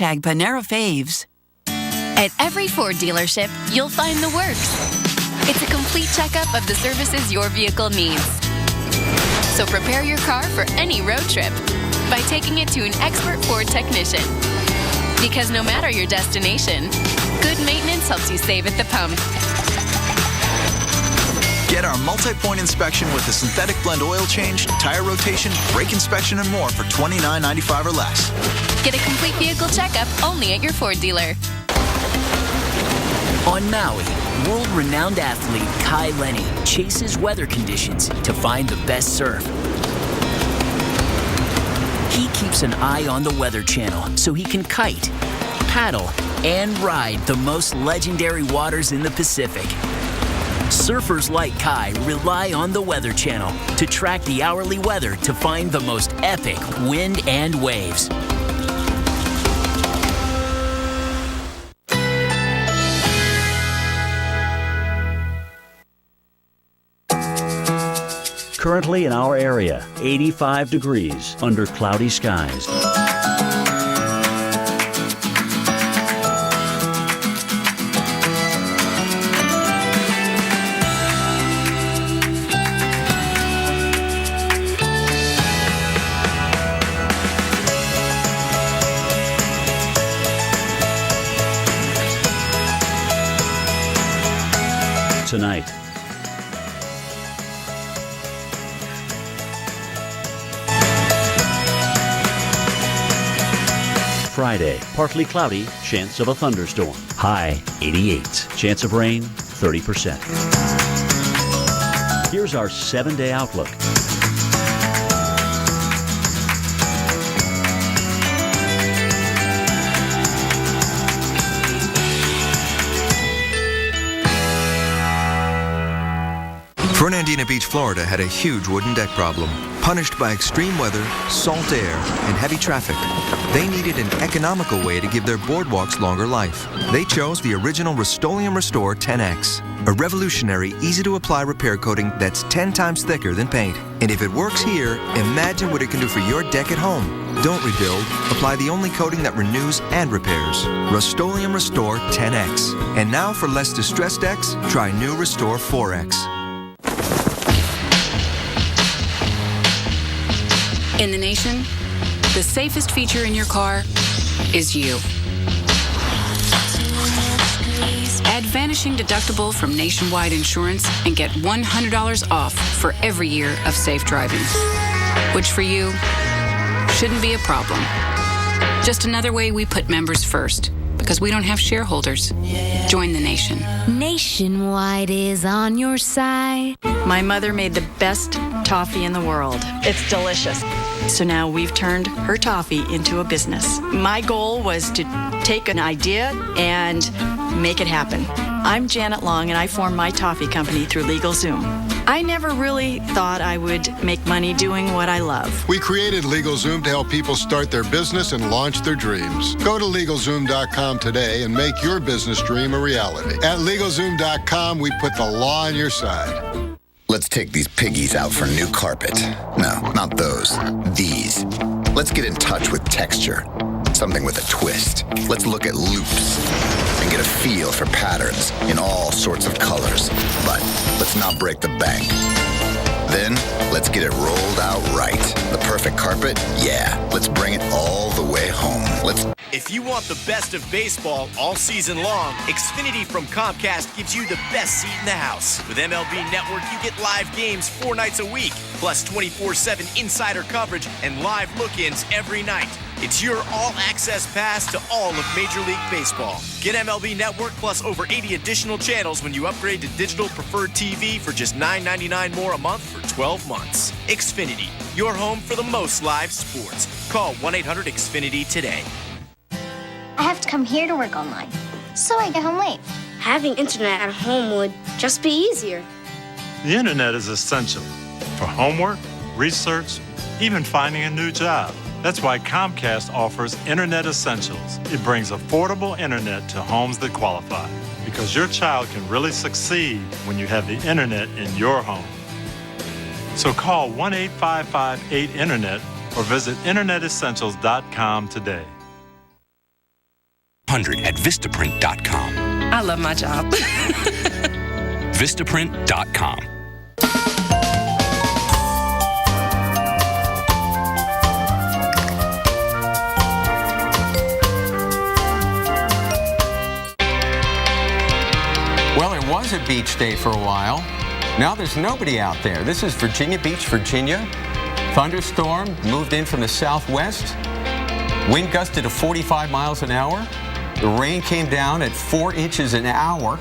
Panera Faves. At every Ford dealership, you'll find the works. It's a complete checkup of the services your vehicle needs. So prepare your car for any road trip by taking it to an expert Ford technician. Because no matter your destination, good maintenance helps you save at the pump. Get our multi-point inspection with a synthetic blend oil change, tire rotation, brake inspection, and more for $29.95 or less. Get a complete vehicle checkup only at your Ford dealer. On Maui, world-renowned athlete Kai Lenny chases weather conditions to find the best surf. He keeps an eye on the Weather Channel so he can kite, paddle, and ride the most legendary waters in the Pacific. Surfers like Kai rely on the Weather Channel to track the hourly weather to find the most epic wind and waves. Currently in our area, 85 degrees under cloudy skies. Tonight. Friday, partly cloudy, chance of a thunderstorm. High 88, chance of rain 30%. Here's our 7-day outlook. Fernandina Beach, Florida had a huge wooden deck problem. Punished by extreme weather, salt air, and heavy traffic, they needed an economical way to give their boardwalks longer life. They chose the original Rust-Oleum Restore 10X, a revolutionary, easy-to-apply repair coating that's 10 times thicker than paint. And if it works here, imagine what it can do for your deck at home. Don't rebuild. Apply the only coating that renews and repairs. Rust-Oleum Restore 10X. And now for less distressed decks, try new Restore 4X. In the nation, the safest feature in your car is you. Add Vanishing Deductible from Nationwide Insurance and get $100 off for every year of safe driving, which for you shouldn't be a problem. Just another way we put members first, because we don't have shareholders. Join the nation. Nationwide is on your side. My mother made the best toffee in the world. It's delicious. So now we've turned her toffee into a business. My goal was to take an idea and make it happen. I'm Janet Long, and I formed my toffee company through LegalZoom. I never really thought I would make money doing what I love. We created LegalZoom to help people start their business and launch their dreams. Go to LegalZoom.com today and make your business dream a reality. At LegalZoom.com, we put the law on your side. Let's take these piggies out for new carpet. No, not those. These. Let's get in touch with texture. Something with a twist. Let's look at loops and get a feel for patterns in all sorts of colors. But let's not break the bank. Then, let's get it rolled out right. The perfect carpet? Yeah. Let's bring it all the way home. If you want the best of baseball all season long, Xfinity from Comcast gives you the best seat in the house. With MLB Network, you get live games 4 nights a week, plus 24/7 insider coverage and live look-ins every night. It's your all-access pass to all of Major League Baseball. Get MLB Network plus over 80 additional channels when you upgrade to Digital Preferred TV for just $9.99 more a month for 12 months. Xfinity, your home for the most live sports. Call 1-800-XFINITY today. I have to come here to work online, so I get home late. Having internet at home would just be easier. The internet is essential for homework, research, even finding a new job. That's why Comcast offers Internet Essentials. It brings affordable internet to homes that qualify, because your child can really succeed when you have the internet in your home. So call 1-855-8-INTERNET or visit InternetEssentials.com today. 1-800-VISTAPRINT.com. I love my job. VISTAPRINT.com. Well, it was a beach day for a while. Now there's nobody out there. This is Virginia Beach, Virginia. Thunderstorm moved in from the southwest. Wind gusted to 45 miles an hour. The rain came down at 4 inches an hour.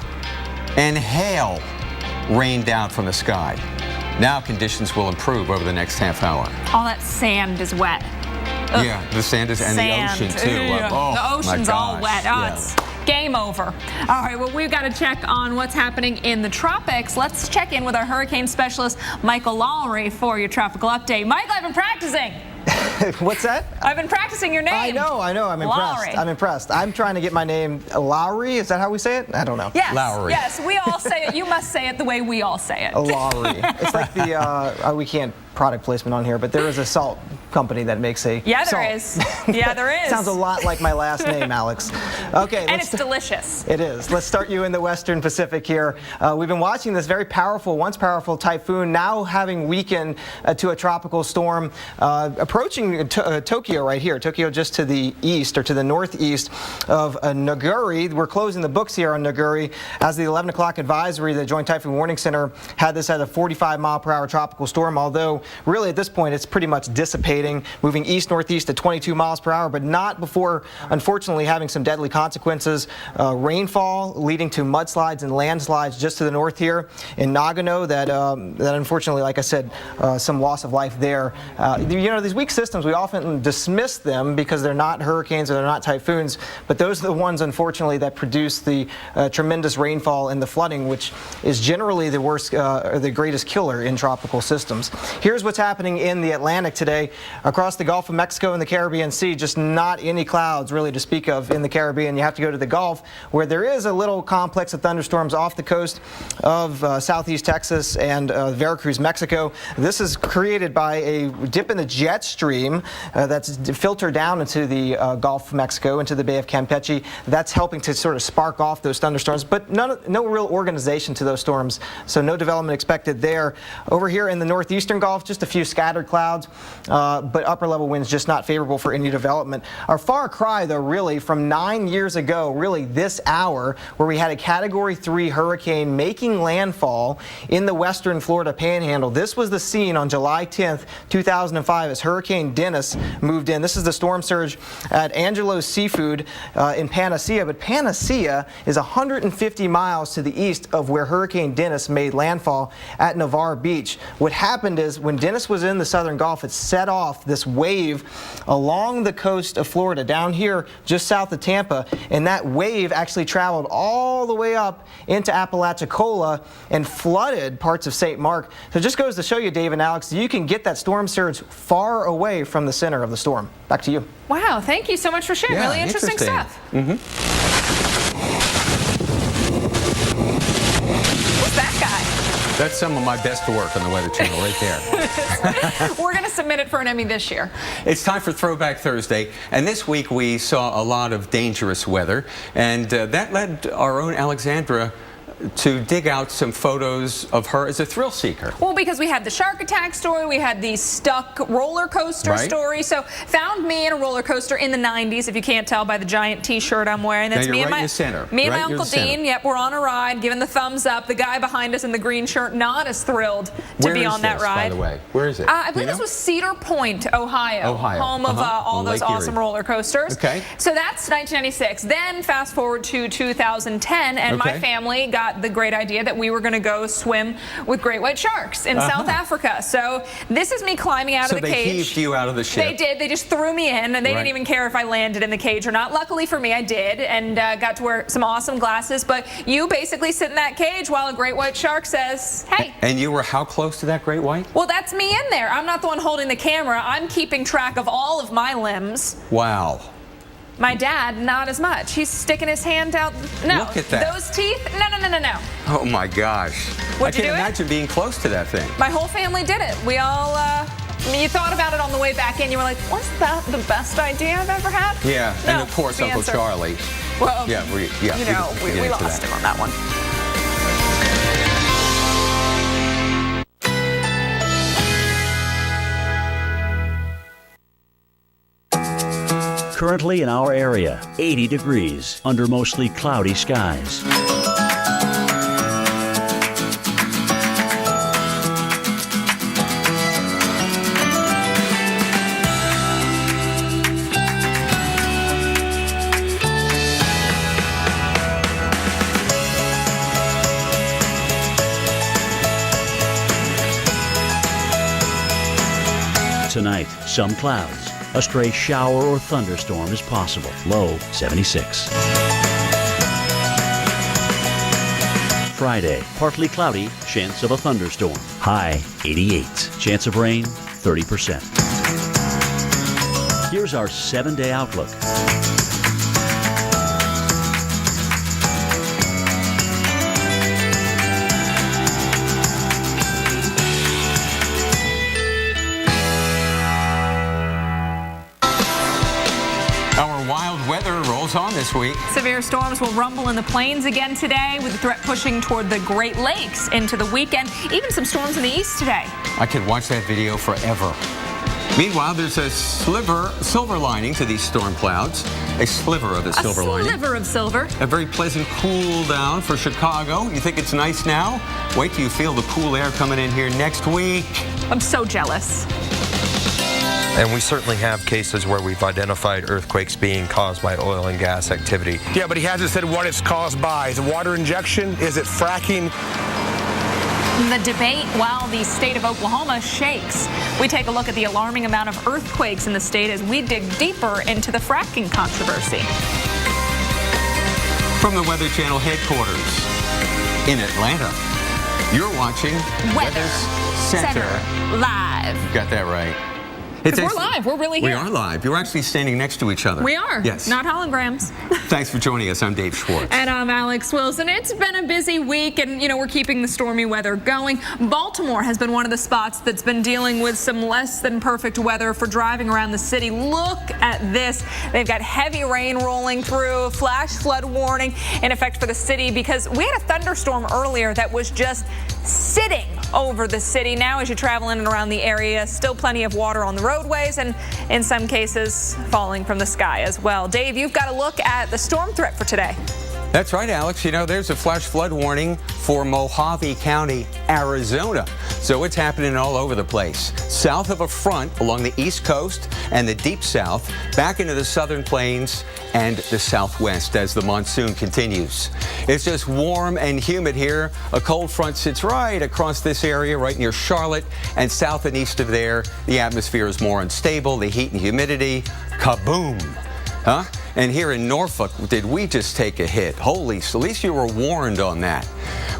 And hail rained down from the sky. Now conditions will improve over the next half hour. All that sand is wet. Ugh. Yeah, the sand is, and the ocean too. Oh, the ocean's all wet. Oh, yeah. It's game over. All right, well, we've got to check on what's happening in the tropics. Let's check in with our hurricane specialist, Michael Lowry, for your tropical update. Michael, I've been practicing. What's that? I've been practicing your name. I know. I'm impressed. Lowry. I'm impressed. I'm trying to get my name Lowry. Is that how we say it? I don't know. Yes. Lowry. Yes, we all say it. You must say it the way we all say it. Lowry. It's like the, we can't product placement on here, but there is a salt company that makes a Yeah, salt. there is. Yeah, there is. Sounds a lot like my last name, Alex. Okay. And it's delicious. It is. Let's start you in the Western Pacific here. We've been watching this very powerful, once powerful typhoon now having weakened to a tropical storm approaching Tokyo right here. Tokyo just to the east or to the northeast of Naguri. We're closing the books here on Naguri as the 11 o'clock advisory. The Joint Typhoon Warning Center had this at a 45-mile-per-hour tropical storm, although really at this point it's pretty much dissipating, moving east-northeast at 22 miles per hour, but not before, unfortunately, having some deadly consequences. Rainfall leading to mudslides and landslides just to the north here in Nagano that unfortunately, like I said, some loss of life there. You know, these weak systems, we often dismiss them because they're not hurricanes or they're not typhoons, but those are the ones, unfortunately, that produce the tremendous rainfall and the flooding, which is generally the worst or the greatest killer in tropical systems. Here's what's happening in the Atlantic today. Across the Gulf of Mexico and the Caribbean Sea, just not any clouds really to speak of in the Caribbean. You have to go to the Gulf, where there is a little complex of thunderstorms off the coast of southeast Texas and Veracruz, Mexico. This is created by a dip in the jet stream that's filtered down into the Gulf of Mexico, into the Bay of Campeche. That's helping to sort of spark off those thunderstorms, but no real organization to those storms, so no development expected there. Over here in the northeastern Gulf, just a few scattered clouds, but upper level winds just not favorable for any development. Our far cry, though, really from 9 years ago, really this hour, where we had a Category 3 hurricane making landfall in the western Florida Panhandle. This was the scene on July 10th, 2005, as Hurricane Dennis moved in. This is the storm surge at Angelo's Seafood in Panacea, but Panacea is 150 miles to the east of where Hurricane Dennis made landfall at Navarre Beach. What happened is when Dennis was in the southern Gulf, it set off this wave along the coast of Florida, down here just south of Tampa, and that wave actually traveled all the way up into Apalachicola and flooded parts of St. Mark. So it just goes to show you, Dave and Alex, you can get that storm surge far away from the center of the storm. Back to you. Wow, thank you so much for sharing. Yeah, really interesting stuff. Who's that guy? That's some of my best work on the Weather Channel right there. We're going to submit it for an Emmy this year. It's time for Throwback Thursday, and this week we saw a lot of dangerous weather, and that led our own Alexandra to dig out some photos of her as a thrill seeker. Well, because we had the shark attack story, we had the stuck roller coaster story. So found me in a roller coaster in the 90s, if you can't tell by the giant t-shirt I'm wearing. That's me and my Uncle Dean. Yep, we're on a ride, giving the thumbs up. The guy behind us in the green shirt, not as thrilled to be on that ride. By the way, where is it? I believe this was Cedar Point, Ohio. Home of all those awesome roller coasters. Okay. So that's 1996. Then fast forward to 2010, and my family got the great idea that we were going to go swim with great white sharks in South Africa. So this is me climbing out of the cage. So they heaved you out of the ship. They did. They just threw me in, and they didn't even care if I landed in the cage or not. Luckily for me, I did, and got to wear some awesome glasses. But you basically sit in that cage while a great white shark says, hey. And you were how close to that great white? Well, that's me in there. I'm not the one holding the camera. I'm keeping track of all of my limbs. Wow. My dad, not as much. He's sticking his hand out. No. Look at that. Those teeth? No. Oh, my gosh. Would you I do can't imagine being close to that thing. My whole family did it. We all You thought about it on the way back in. You were like, was that the best idea I've ever had? Yeah, no, and of course Uncle Charlie. Well, yeah, we lost him on that one. Currently in our area, 80 degrees under mostly cloudy skies. Tonight, some clouds. A stray shower or thunderstorm is possible. Low 76. Friday, partly cloudy, chance of a thunderstorm. High 88. Chance of rain 30%. Here's our 7-day outlook. Weather rolls on this week. Severe storms will rumble in the plains again today, with the threat pushing toward the Great Lakes into the weekend. Even some storms in the east today. I could watch that video forever. Meanwhile, there's a silver lining to these storm clouds. A sliver of a silver lining. A sliver of silver. A very pleasant cool down for Chicago. You think it's nice now? Wait till you feel the cool air coming in here next week. I'm so jealous. And we certainly have cases where we've identified earthquakes being caused by oil and gas activity. Yeah, but he hasn't said what it's caused by. Is it water injection? Is it fracking? The debate while the state of Oklahoma shakes. We take a look at the alarming amount of earthquakes in the state as we dig deeper into the fracking controversy. From the Weather Channel headquarters in Atlanta, you're watching Weather Center Live. You got that right. We're live. We're really here. We are live. You're actually standing next to each other. We are. Yes. Not holograms. Thanks for joining us. I'm Dave Schwartz. And I'm Alex Wilson. It's been a busy week, and, we're keeping the stormy weather going. Baltimore has been one of the spots that's been dealing with some less than perfect weather for driving around the city. Look at this. They've got heavy rain rolling through, flash flood warning in effect for the city because we had a thunderstorm earlier that was just sitting over the city. Now, as you travel in and around the area, still plenty of water on the roadways and in some cases falling from the sky as well. Dave, you've got a look at the storm threat for today. That's right, Alex. There's a flash flood warning for Mojave County, Arizona. So it's happening all over the place. South of a front along the east coast and the deep south, back into the southern plains and the southwest as the monsoon continues. It's just warm and humid here. A cold front sits right across this area, right near Charlotte, and south and east of there, the atmosphere is more unstable. The heat and humidity, kaboom. Huh? And here in Norfolk, did we just take a hit? Holy, at least you were warned on that.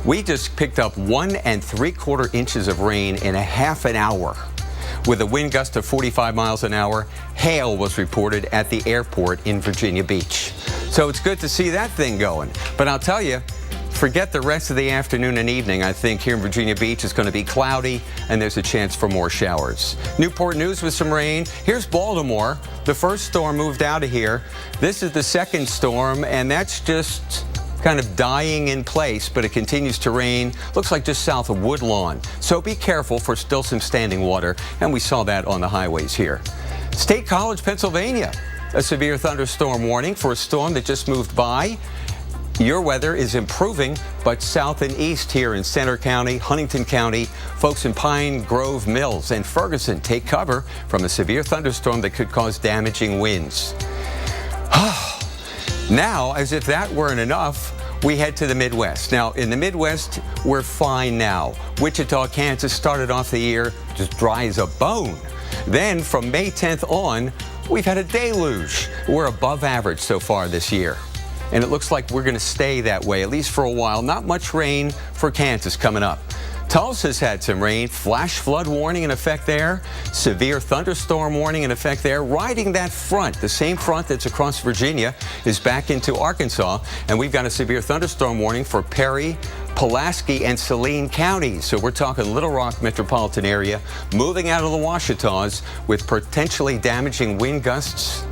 We just picked up 1 3/4 inches of rain in a half an hour. With a wind gust of 45 miles an hour, hail was reported at the airport in Virginia Beach. So it's good to see that thing going. But I'll tell you, forget the rest of the afternoon and evening. I think here in Virginia Beach it's going to be cloudy and there's a chance for more showers. Newport News with some rain. Here's Baltimore. The first storm moved out of here. This is the second storm, and that's just kind of dying in place, but it continues to rain. Looks like just south of Woodlawn. So be careful for still some standing water, and we saw that on the highways here. State College, Pennsylvania. A severe thunderstorm warning for a storm that just moved by. Your weather is improving, but south and east here in Center County, Huntington County, folks in Pine Grove Mills and Ferguson take cover from a severe thunderstorm that could cause damaging winds. Now, as if that weren't enough, we head to the Midwest. Now, in the Midwest, we're fine now. Wichita, Kansas started off the year just dry as a bone. Then from May 10th on, we've had a deluge. We're above average so far this year. And it looks like we're going to stay that way, at least for a while. Not much rain for Kansas coming up. Tulsa's had some rain, flash flood warning in effect there, severe thunderstorm warning in effect there. Riding that front, the same front that's across Virginia, is back into Arkansas, and we've got a severe thunderstorm warning for Perry, Pulaski and Saline counties. So we're talking Little Rock metropolitan area, moving out of the Ouachitas with potentially damaging wind gusts.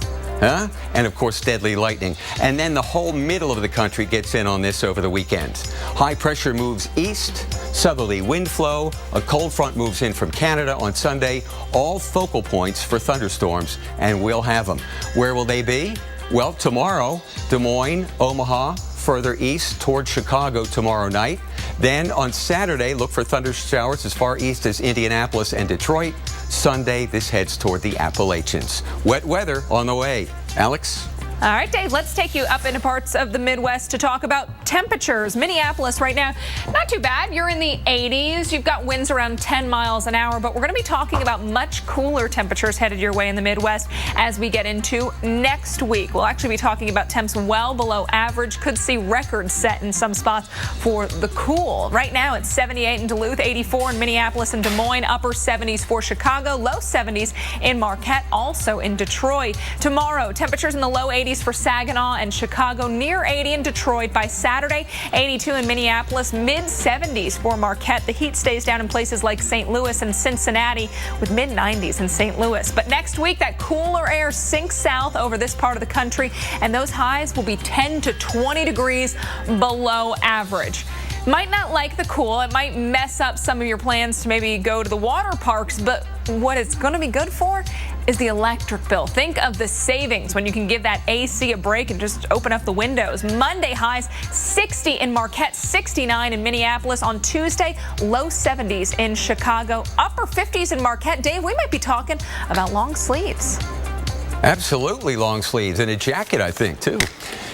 And of course, deadly lightning. And then the whole middle of the country gets in on this over the weekend. High pressure moves east, southerly wind flow, a cold front moves in from Canada on Sunday, all focal points for thunderstorms, and we'll have them. Where will they be? Well, tomorrow, Des Moines, Omaha, further east toward Chicago tomorrow night. Then on Saturday, look for thunder showers as far east as Indianapolis and Detroit. Sunday, this heads toward the Appalachians. Wet weather on the way. Alex? All right, Dave, let's take you up into parts of the Midwest to talk about temperatures. Minneapolis right now, not too bad. You're in the 80s. You've got winds around 10 miles an hour, but we're going to be talking about much cooler temperatures headed your way in the Midwest as we get into next week. We'll actually be talking about temps well below average. Could see records set in some spots for the cool. Right now, it's 78 in Duluth, 84 in Minneapolis and Des Moines, upper 70s for Chicago, low 70s in Marquette, also in Detroit. Tomorrow, temperatures in the low 80s for Saginaw and Chicago, near 80 in Detroit by Saturday, 82 in Minneapolis, mid-70s for Marquette. The heat stays down in places like St. Louis and Cincinnati with mid-90s in St. Louis. But next week, that cooler air sinks south over this part of the country, and those highs will be 10 to 20 degrees below average. Might not like the cool. It might mess up some of your plans to maybe go to the water parks, but what it's going to be good for is the electric bill. Think of the savings when you can give that AC a break and just open up the windows. Monday highs 60 in Marquette, 69 in Minneapolis. On Tuesday, low 70s in Chicago, upper 50s in Marquette. Dave, we might be talking about long sleeves. Absolutely long sleeves and a jacket, I think, too.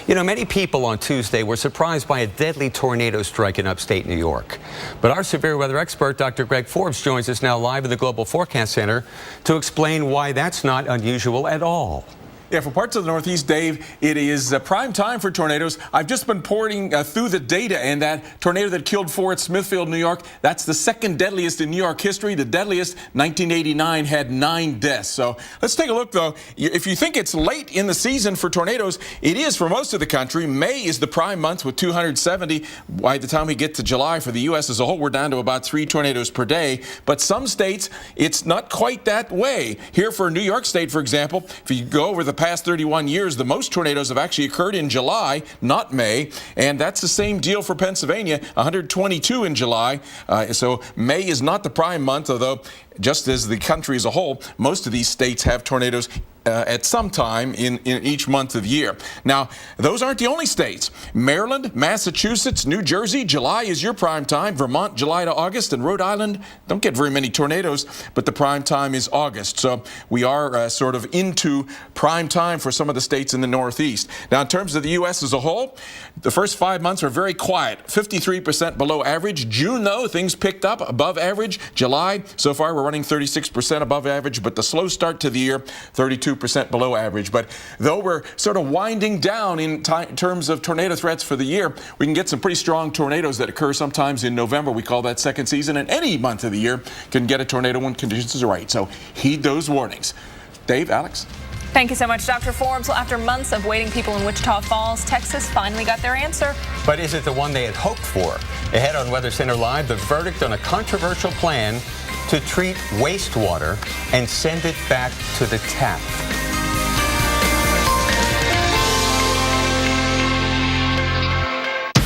You know, many people on Tuesday were surprised by a deadly tornado strike in upstate New York. But our severe weather expert, Dr. Greg Forbes, joins us now live in the Global Forecast Center to explain why that's not unusual at all. Yeah, for parts of the Northeast, Dave, it is prime time for tornadoes. I've just been pouring through the data, and that tornado that killed 4 at Smithfield, New York, that's the second deadliest in New York history. The deadliest, 1989, had 9 deaths. So let's take a look, though. If you think it's late in the season for tornadoes, it is for most of the country. May is the prime month with 270. By the time we get to July for the U.S. as a whole, we're down to about 3 tornadoes per day. But some states, it's not quite that way. Here for New York State, for example, if you go over the past 31 years, the most tornadoes have actually occurred in July, not May, and that's the same deal for Pennsylvania, 122 in July. So May is not the prime month, although just as the country as a whole, most of these states have tornadoes at some time in each month of the year. Now, those aren't the only states. Maryland, Massachusetts, New Jersey, July is your prime time. Vermont, July to August, and Rhode Island don't get very many tornadoes, but the prime time is August. So we are sort of into prime time for some of the states in the Northeast. Now, in terms of the U.S. as a whole, the first 5 months are very quiet, 53% below average. June, though, things picked up above average. July, so far, we're running 36% above average, but the slow start to the year, 32% below average. But though we're sort of winding down in terms of tornado threats for the year, we can get some pretty strong tornadoes that occur sometimes in November. We call that second season, and any month of the year can get a tornado when conditions are right. So heed those warnings. Dave, Alex? Thank you so much, Dr. Forbes. Well, after months of waiting, people in Wichita Falls, Texas finally got their answer. But is it the one they had hoped for? Ahead on Weather Center Live, the verdict on a controversial plan to treat wastewater and send it back to the tap.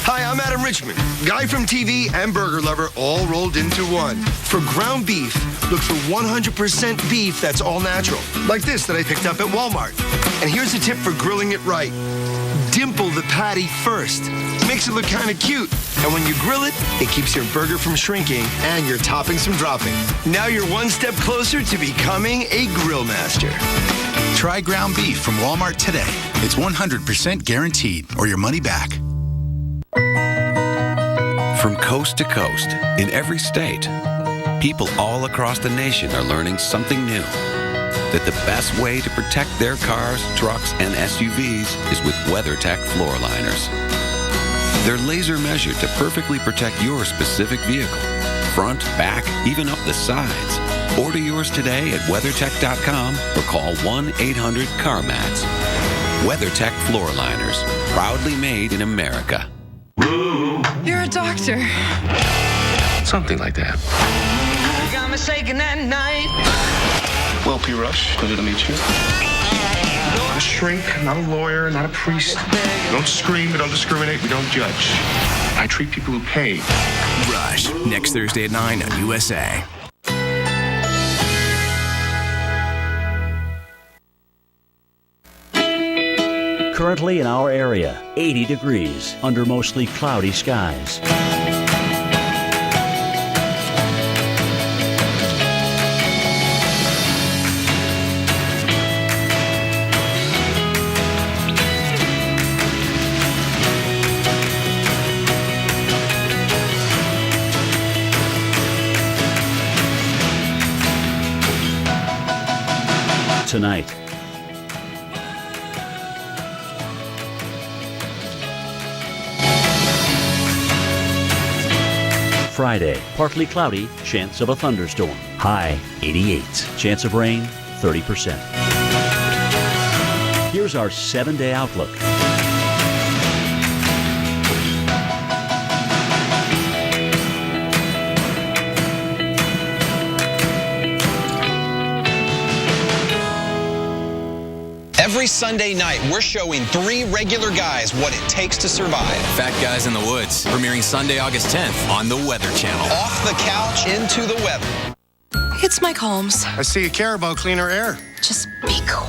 Hi, I'm Adam Richman, guy from TV and burger lover all rolled into one. For ground beef, look for 100% beef that's all natural, like this that I picked up at Walmart. And here's a tip for grilling it right. Dimple the patty first. Makes it look kind of cute. And when you grill it, it keeps your burger from shrinking and your toppings from dropping. Now you're one step closer to becoming a grill master. Try ground beef from Walmart today. It's 100% guaranteed or your money back. From coast to coast, in every state, people all across the nation are learning something new. That the best way to protect their cars, trucks, and SUVs is with WeatherTech floor liners. They're laser measured to perfectly protect your specific vehicle. Front, back, even up the sides. Order yours today at WeatherTech.com or call 1-800-CarMats. WeatherTech floor liners, proudly made in America. You're a doctor. Something like that. You got me shaking that night. Will P. Rush, pleasure to meet you. Not a shrink, not a lawyer, not a priest. We don't scream, we don't discriminate, we don't judge. I treat people who pay. Rush, next Thursday at 9 on USA. Currently in our area, 80 degrees under mostly cloudy skies. Tonight, Friday, partly cloudy, chance of a thunderstorm. High 88, chance of rain 30%. Here's our 7-day outlook. Every Sunday night, we're showing 3 regular guys what it takes to survive. Fat Guys in the Woods, premiering Sunday, August 10th on the Weather Channel. Off the couch into the weather. It's Mike Holmes. I see you care about cleaner air. Just be cool.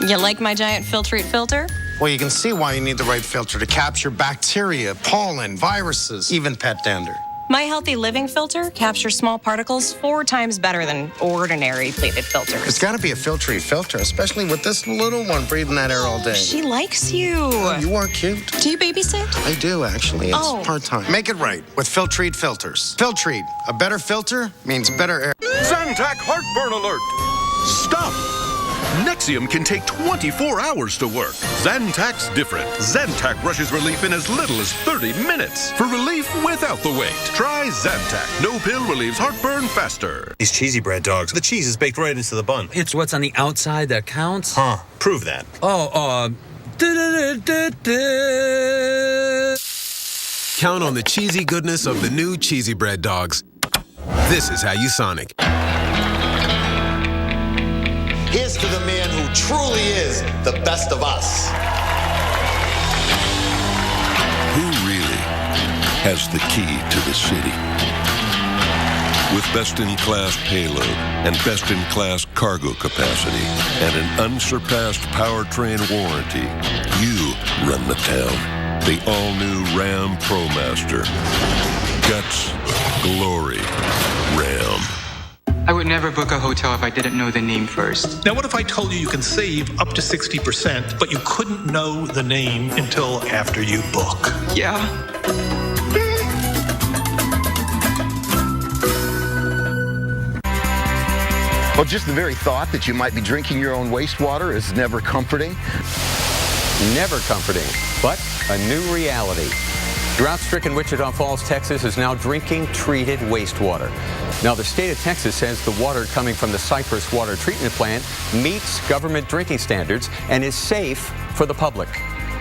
You like my giant Filtrete filter? Well, you can see why you need the right filter to capture bacteria, pollen, viruses, even pet dander. My Healthy Living filter captures small particles 4 times better than ordinary plated filters. It's got to be a Filtrete filter, especially with this little one breathing that air all day. She likes you. Oh, you are cute. Do you babysit? I do, actually. It's part-time. Make it right with Filtrete filters. Filtrete, a better filter means better air. Zantac heartburn alert. Stop. Nexium can take 24 hours to work. Zantac's different. Zantac rushes relief in as little as 30 minutes. For relief without the wait, try Zantac. No pill relieves heartburn faster. These cheesy bread dogs, the cheese is baked right into the bun. It's what's on the outside that counts? Huh. Prove that. Count on the cheesy goodness of the new cheesy bread dogs. This is how you Sonic. Here's to the man who truly is the best of us. Who really has the key to the city? With best-in-class payload and best-in-class cargo capacity and an unsurpassed powertrain warranty, you run the town. The all-new Ram ProMaster. Guts, glory, Ram. I would never book a hotel if I didn't know the name first. Now, what if I told you you can save up to 60%, but you couldn't know the name until after you book? Yeah. Well, just the very thought that you might be drinking your own wastewater is never comforting. Never comforting, but a new reality. Drought-stricken Wichita Falls, Texas is now drinking treated wastewater. Now, the state of Texas says the water coming from the Cypress Water Treatment Plant meets government drinking standards and is safe for the public.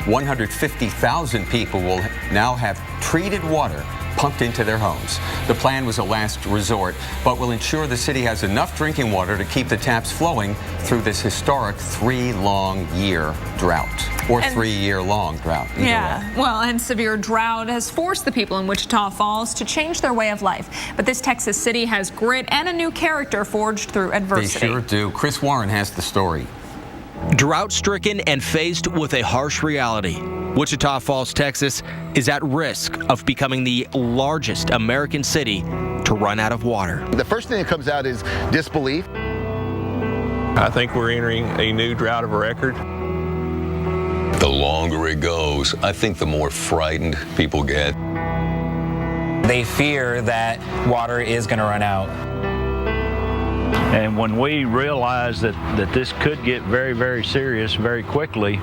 150,000 people will now have treated water pumped into their homes. The plan was a last resort, but will ensure the city has enough drinking water to keep the taps flowing through this historic 3-long-year drought. Or 3-year-long drought. Yeah, well, and severe drought has forced the people in Wichita Falls to change their way of life. But this Texas city has grit and a new character forged through adversity. They sure do. Chris Warren has the story. Drought-stricken and faced with a harsh reality, Wichita Falls, Texas is at risk of becoming the largest American city to run out of water. The first thing that comes out is disbelief. I think we're entering a new drought of a record. The longer it goes, I think the more frightened people get. They fear that water is going to run out. And when we realized that this could get very, very serious very quickly,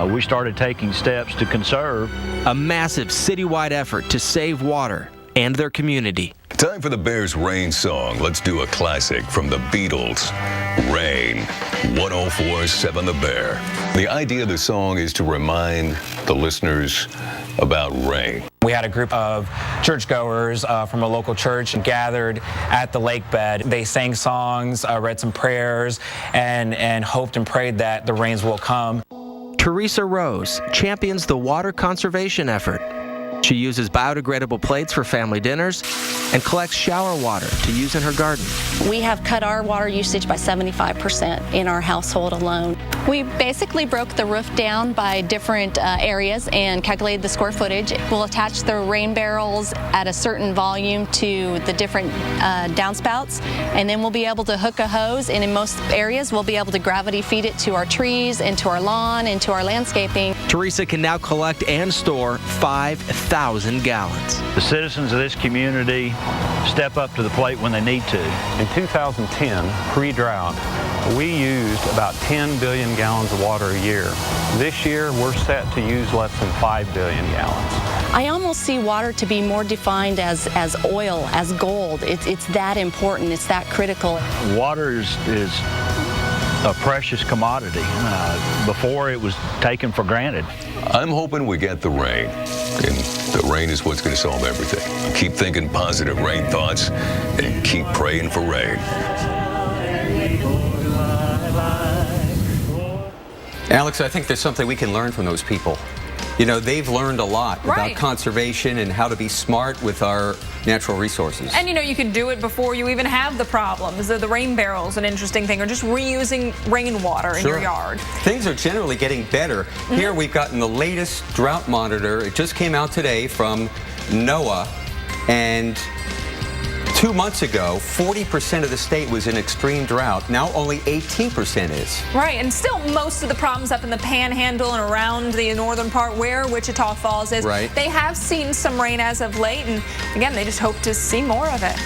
we started taking steps to conserve. A massive citywide effort to save water and their community. Time for the Bears Rain song. Let's do a classic from the Beatles. Rain, 104.7 The Bear. The idea of the song is to remind the listeners about rain. We had a group of churchgoers from a local church gathered at the lake bed. They sang songs, read some prayers, and hoped and prayed that the rains will come. Teresa Rose champions the water conservation effort. She uses biodegradable plates for family dinners and collects shower water to use in her garden. We have cut our water usage by 75% in our household alone. We basically broke the roof down by different areas and calculated the square footage. We'll attach the rain barrels at a certain volume to the different downspouts, and then we'll be able to hook a hose, and in most areas we'll be able to gravity feed it to our trees and to our lawn and to our landscaping. Teresa can now collect and store 5,000 gallons. The citizens of this community step up to the plate when they need to. In 2010, pre-drought, we used about 10 billion gallons of water a year. This year, we're set to use less than 5 billion gallons. I almost see water to be more defined as oil, as gold. It's that important. It's that critical. Water is a precious commodity. Before, it was taken for granted. I'm hoping we get the rain, and the rain is what's going to solve everything. Keep thinking positive rain thoughts and keep praying for rain. Alex, I think there's something we can learn from those people. You know, they've learned a lot about conservation and how to be smart with our natural resources. And, you know, you can do it before you even have the problems. The rain barrel's an interesting thing, or just reusing rainwater in your yard. Things are generally getting better. Here we've gotten the latest drought monitor. It just came out today from NOAA, and 2 months ago, 40% of the state was in extreme drought. Now only 18% is. Right, and still most of the problems up in the Panhandle and around the northern part where Wichita Falls is, they have seen some rain as of late, and again, they just hope to see more of it.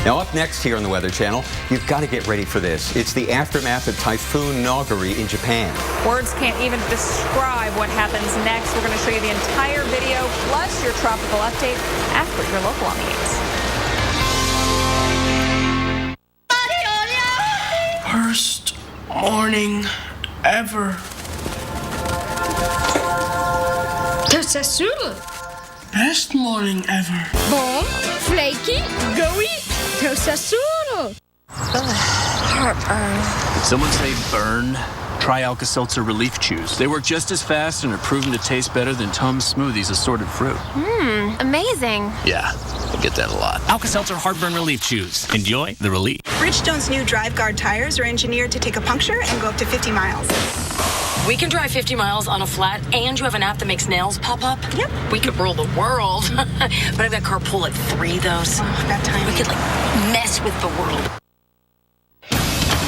Now up next here on the Weather Channel, you've got to get ready for this. It's the aftermath of Typhoon Nagari in Japan. Words can't even describe what happens next. We're going to show you the entire video, plus your tropical update after your local on the 8s. Worst morning ever. Tostasul. Best morning ever. Bom, flaky, gooey, Tostasul. Heartburn. Did someone say burn? Try Alka-Seltzer Relief Chews. They work just as fast and are proven to taste better than Tums Smoothies assorted fruit. Amazing. Yeah, I get that a lot. Alka-Seltzer Heartburn Relief Chews. Enjoy the relief. Bridgestone's new Drive Guard tires are engineered to take a puncture and go up to 50 miles. We can drive 50 miles on a flat, and you have an app that makes nails pop up? Yep. We could rule the world. But I've got carpool at 3, though, so that time. We could, mess with the world.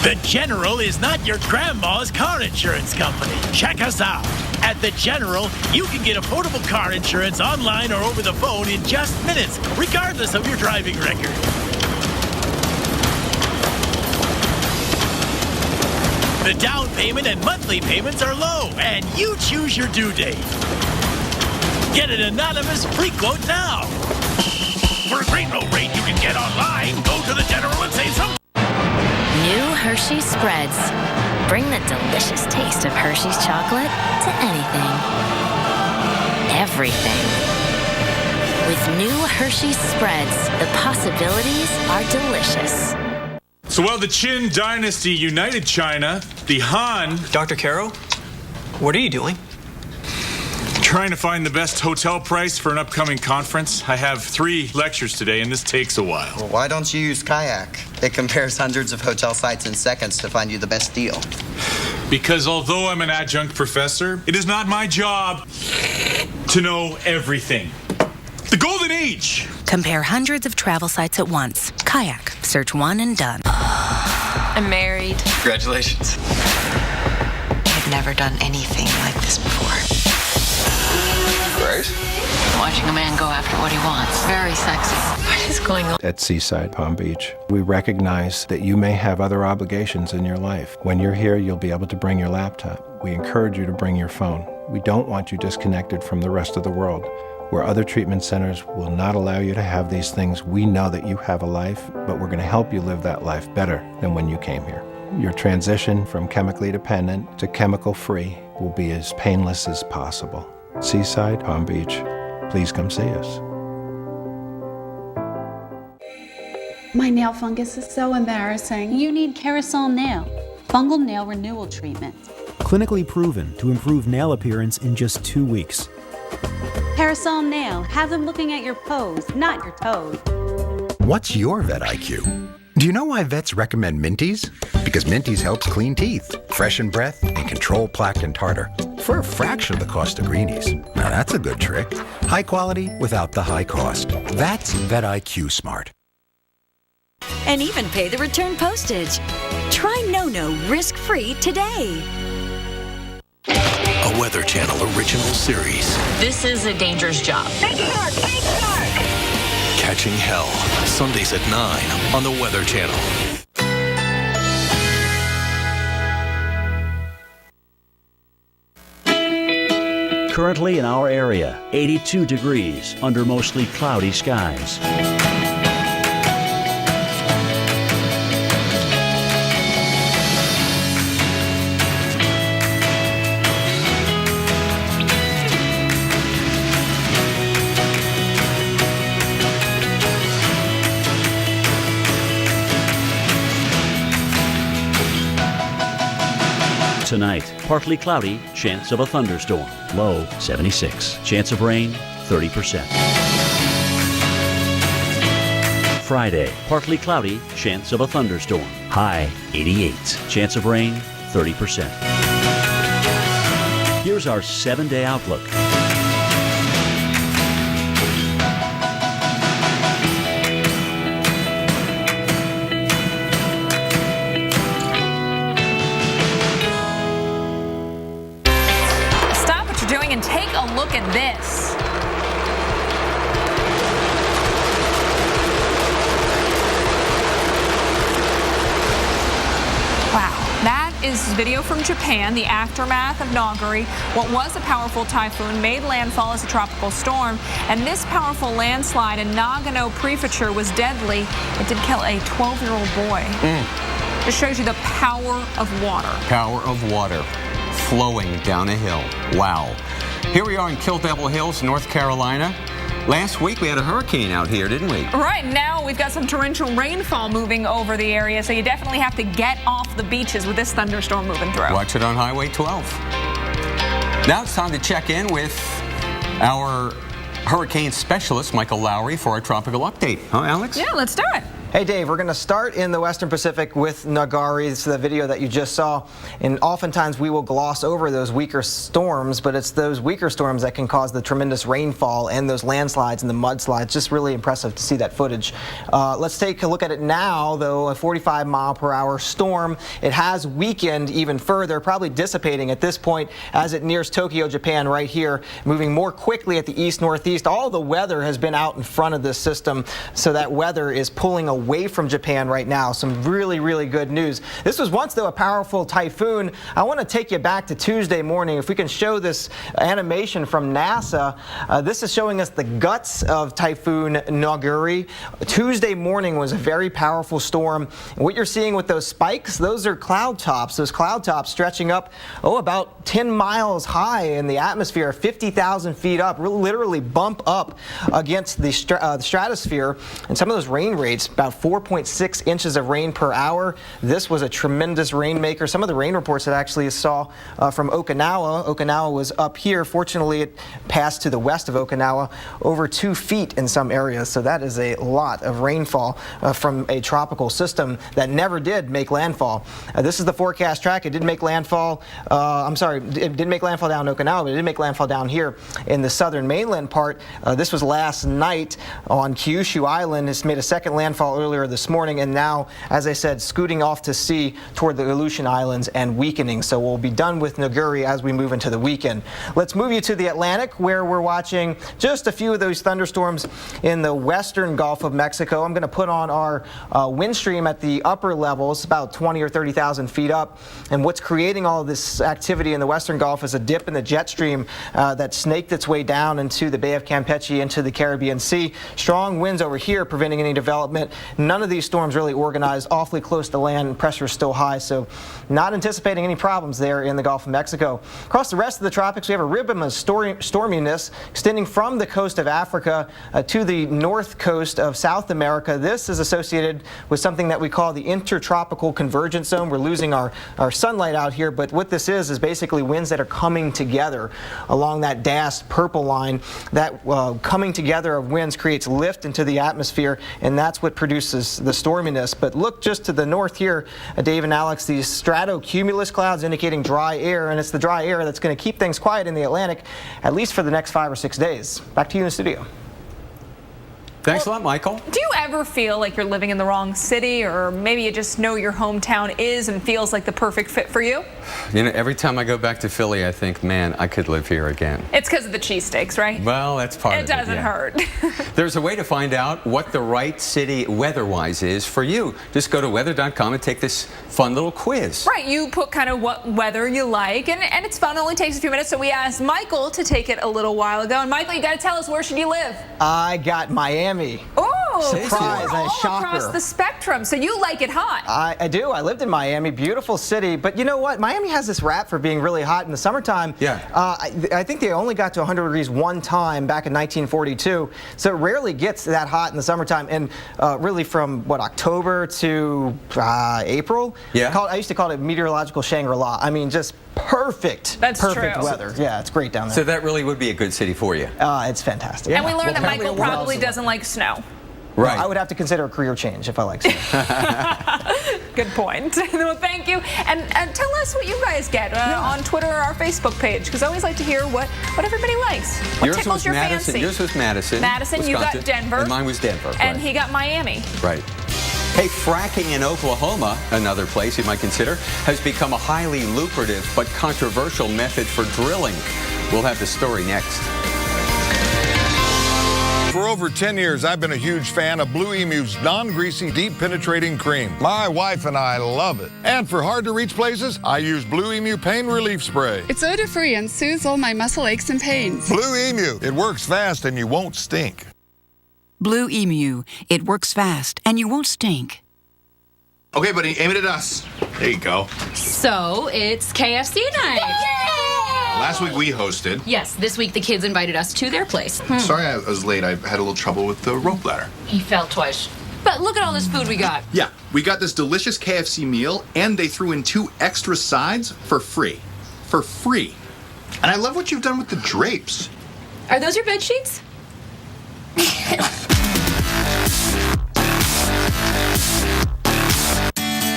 The General is not your grandma's car insurance company. Check us out. At The General, you can get affordable car insurance online or over the phone in just minutes, regardless of your driving record. The down payment and monthly payments are low, and you choose your due date. Get an anonymous free quote now. For a great low rate you can get online, go to The General and save some. New Hershey's Spreads. Bring the delicious taste of Hershey's chocolate to anything. Everything. With new Hershey's Spreads, the possibilities are delicious. So while the Qin dynasty united China, the Han... Dr. Caro, what are you doing? Trying to find the best hotel price for an upcoming conference. I have 3 lectures today, and this takes a while. Well, why don't you use Kayak? It compares hundreds of hotel sites in seconds to find you the best deal. Because although I'm an adjunct professor, it is not my job to know everything. The Golden Age! Compare hundreds of travel sites at once. Kayak. Search one and done. I'm married. Congratulations. I've never done anything like this before. Grace? Watching a man go after what he wants. Very sexy. What is going on? At Seaside Palm Beach, we recognize that you may have other obligations in your life. When you're here, you'll be able to bring your laptop. We encourage you to bring your phone. We don't want you disconnected from the rest of the world. Where other treatment centers will not allow you to have these things, we know that you have a life, but we're going to help you live that life better than when you came here. Your transition from chemically dependent to chemical-free will be as painless as possible. Seaside, Palm Beach, please come see us. My nail fungus is so embarrassing. You need Kerasol Nail, fungal nail renewal treatment. Clinically proven to improve nail appearance in just 2 weeks. Kerasol Nail has them looking at your pose, not your toes. What's your vet IQ? Do you know why vets recommend Minties? Because Minties helps clean teeth, freshen breath, and control plaque and tartar for a fraction of the cost of Greenies. Now that's a good trick. High quality without the high cost. That's Vet IQ Smart. And even pay the return postage. Try NoNo risk-free today. A Weather Channel original series. This is a dangerous job. Catching Hell, Sundays at 9 on the Weather Channel. Currently in our area, 82 degrees under mostly cloudy skies. Tonight, partly cloudy, chance of a thunderstorm. Low 76. Chance of rain 30%. Friday, partly cloudy, chance of a thunderstorm. High 88. Chance of rain 30%. Here's our 7-day outlook. Look at this. Wow, that is video from Japan, the aftermath of Nagari. What was a powerful typhoon made landfall as a tropical storm, and this powerful landslide in Nagano Prefecture was deadly. It did kill a 12-year-old boy. It shows you the power of water. Power of water flowing down a hill. Wow. Here we are in Kill Devil Hills, North Carolina. Last week we had a hurricane out here, didn't we? Right, now we've got some torrential rainfall moving over the area, so you definitely have to get off the beaches with this thunderstorm moving through. Watch it on Highway 12. Now it's time to check in with our hurricane specialist, Michael Lowry, for our tropical update. Huh, Alex? Yeah, let's do it. Hey Dave, we're going to start in the Western Pacific with Nagari. It's the video that you just saw, and oftentimes we will gloss over those weaker storms, but it's those weaker storms that can cause the tremendous rainfall and those landslides and the mudslides. Just really impressive to see that footage. Let's take a look at it now, though. A 45-mile-per-hour storm. It has weakened even further, probably dissipating at this point as it nears Tokyo, Japan, right here, moving more quickly at the east-northeast. All the weather has been out in front of this system, so that weather is pulling away from Japan right now. Some really, really good news. This was once, though, a powerful typhoon. I want to take you back to Tuesday morning. If we can show this animation from NASA, this is showing us the guts of Typhoon Nagari. Tuesday morning was a very powerful storm. And what you're seeing with those spikes, those are cloud tops. Those cloud tops stretching up, about 10 miles high in the atmosphere, 50,000 feet up, literally bump up against the stratosphere. And some of those rain rates, about 4.6 inches of rain per hour. This was a tremendous rainmaker. Some of the rain reports that I actually saw from Okinawa. Okinawa was up here. Fortunately, it passed to the west of Okinawa, over 2 feet in some areas. So that is a lot of rainfall from a tropical system that never did make landfall. This is the forecast track. It did make landfall. It didn't make landfall down in Okinawa, but it did make landfall down here in the southern mainland part. This was last night on Kyushu Island. It's made a second landfall rainfall earlier this morning, and now, as I said, scooting off to sea toward the Aleutian Islands and weakening. So we'll be done with Naguri as we move into the weekend. Let's move you to the Atlantic, where we're watching just a few of those thunderstorms in the western Gulf of Mexico. I'm going to put on our wind stream at the upper levels, about 20 or 30,000 feet up. And what's creating all of this activity in the western Gulf is a dip in the jet stream that snaked its way down into the Bay of Campeche, into the Caribbean Sea. Strong winds over here preventing any development. None of these storms really organized, awfully close to land, and pressure is still high, so not anticipating any problems there in the Gulf of Mexico. Across the rest of the tropics, we have a ribbon of storminess extending from the coast of Africa to the north coast of South America. This is associated with something that we call the intertropical convergence zone. We're losing our sunlight out here, but what this is basically winds that are coming together along that dashed purple line. That coming together of winds creates lift into the atmosphere, and that's what produces the storminess. But look just to the north here, Dave and Alex, these stratocumulus clouds indicating dry air, and it's the dry air that's going to keep things quiet in the Atlantic, at least for the next 5 or 6 days. Back to you in the studio. Thanks a lot, Michael. Do you ever feel like you're living in the wrong city, or maybe you just know your hometown is and feels like the perfect fit for you? You know, every time I go back to Philly, I think, man, I could live here again. It's because of the cheesesteaks, right? Well, that's part of it. It doesn't hurt. There's a way to find out what the right city weather-wise is for you. Just go to weather.com and take this fun little quiz. Right, you put kind of what weather you like, and it's fun. It only takes a few minutes, so we asked Michael to take it a little while ago. And Michael, you got to tell us, where should you live? I got Miami. Oh, surprise! So and shocker. Across the spectrum, so you like it hot. I do. I lived in Miami, beautiful city. But you know what? Miami has this rap for being really hot in the summertime. Yeah. I think they only got to 100 degrees one time back in 1942. So it rarely gets that hot in the summertime. And really from, October to April? Yeah. I used to call it meteorological Shangri-La. I mean, just perfect. That's perfect true. weather. Yeah, it's great down there. So that really would be a good city for you. It's fantastic. And we learned that Michael probably doesn't like snow. Right. I would have to consider a career change if I like snow. Good point. Well, thank you. And tell us what you guys get on Twitter or our Facebook page, because I always like to hear what everybody likes. What tickles your fancy? Yours was Madison. Madison, Wisconsin, you got Denver. And mine was Denver. And he got Miami. Right. Hey, fracking in Oklahoma, another place you might consider, has become a highly lucrative but controversial method for drilling. We'll have the story next. For over 10 years, I've been a huge fan of Blue Emu's non-greasy, deep-penetrating cream. My wife and I love it. And for hard-to-reach places, I use Blue Emu Pain Relief Spray. It's odor-free and soothes all my muscle aches and pains. Blue Emu. It works fast and you won't stink. Blue Emu. It works fast and you won't stink. Okay, buddy, aim it at us. There you go. So, it's KFC night. Last week we hosted. Yes, this week the kids invited us to their place. Sorry I was late. I had a little trouble with the rope ladder. He fell twice. But look at all this food we got. Yeah, we got this delicious KFC meal, and they threw in 2 extra sides for free. For free. And I love what you've done with the drapes. Are those your bed sheets?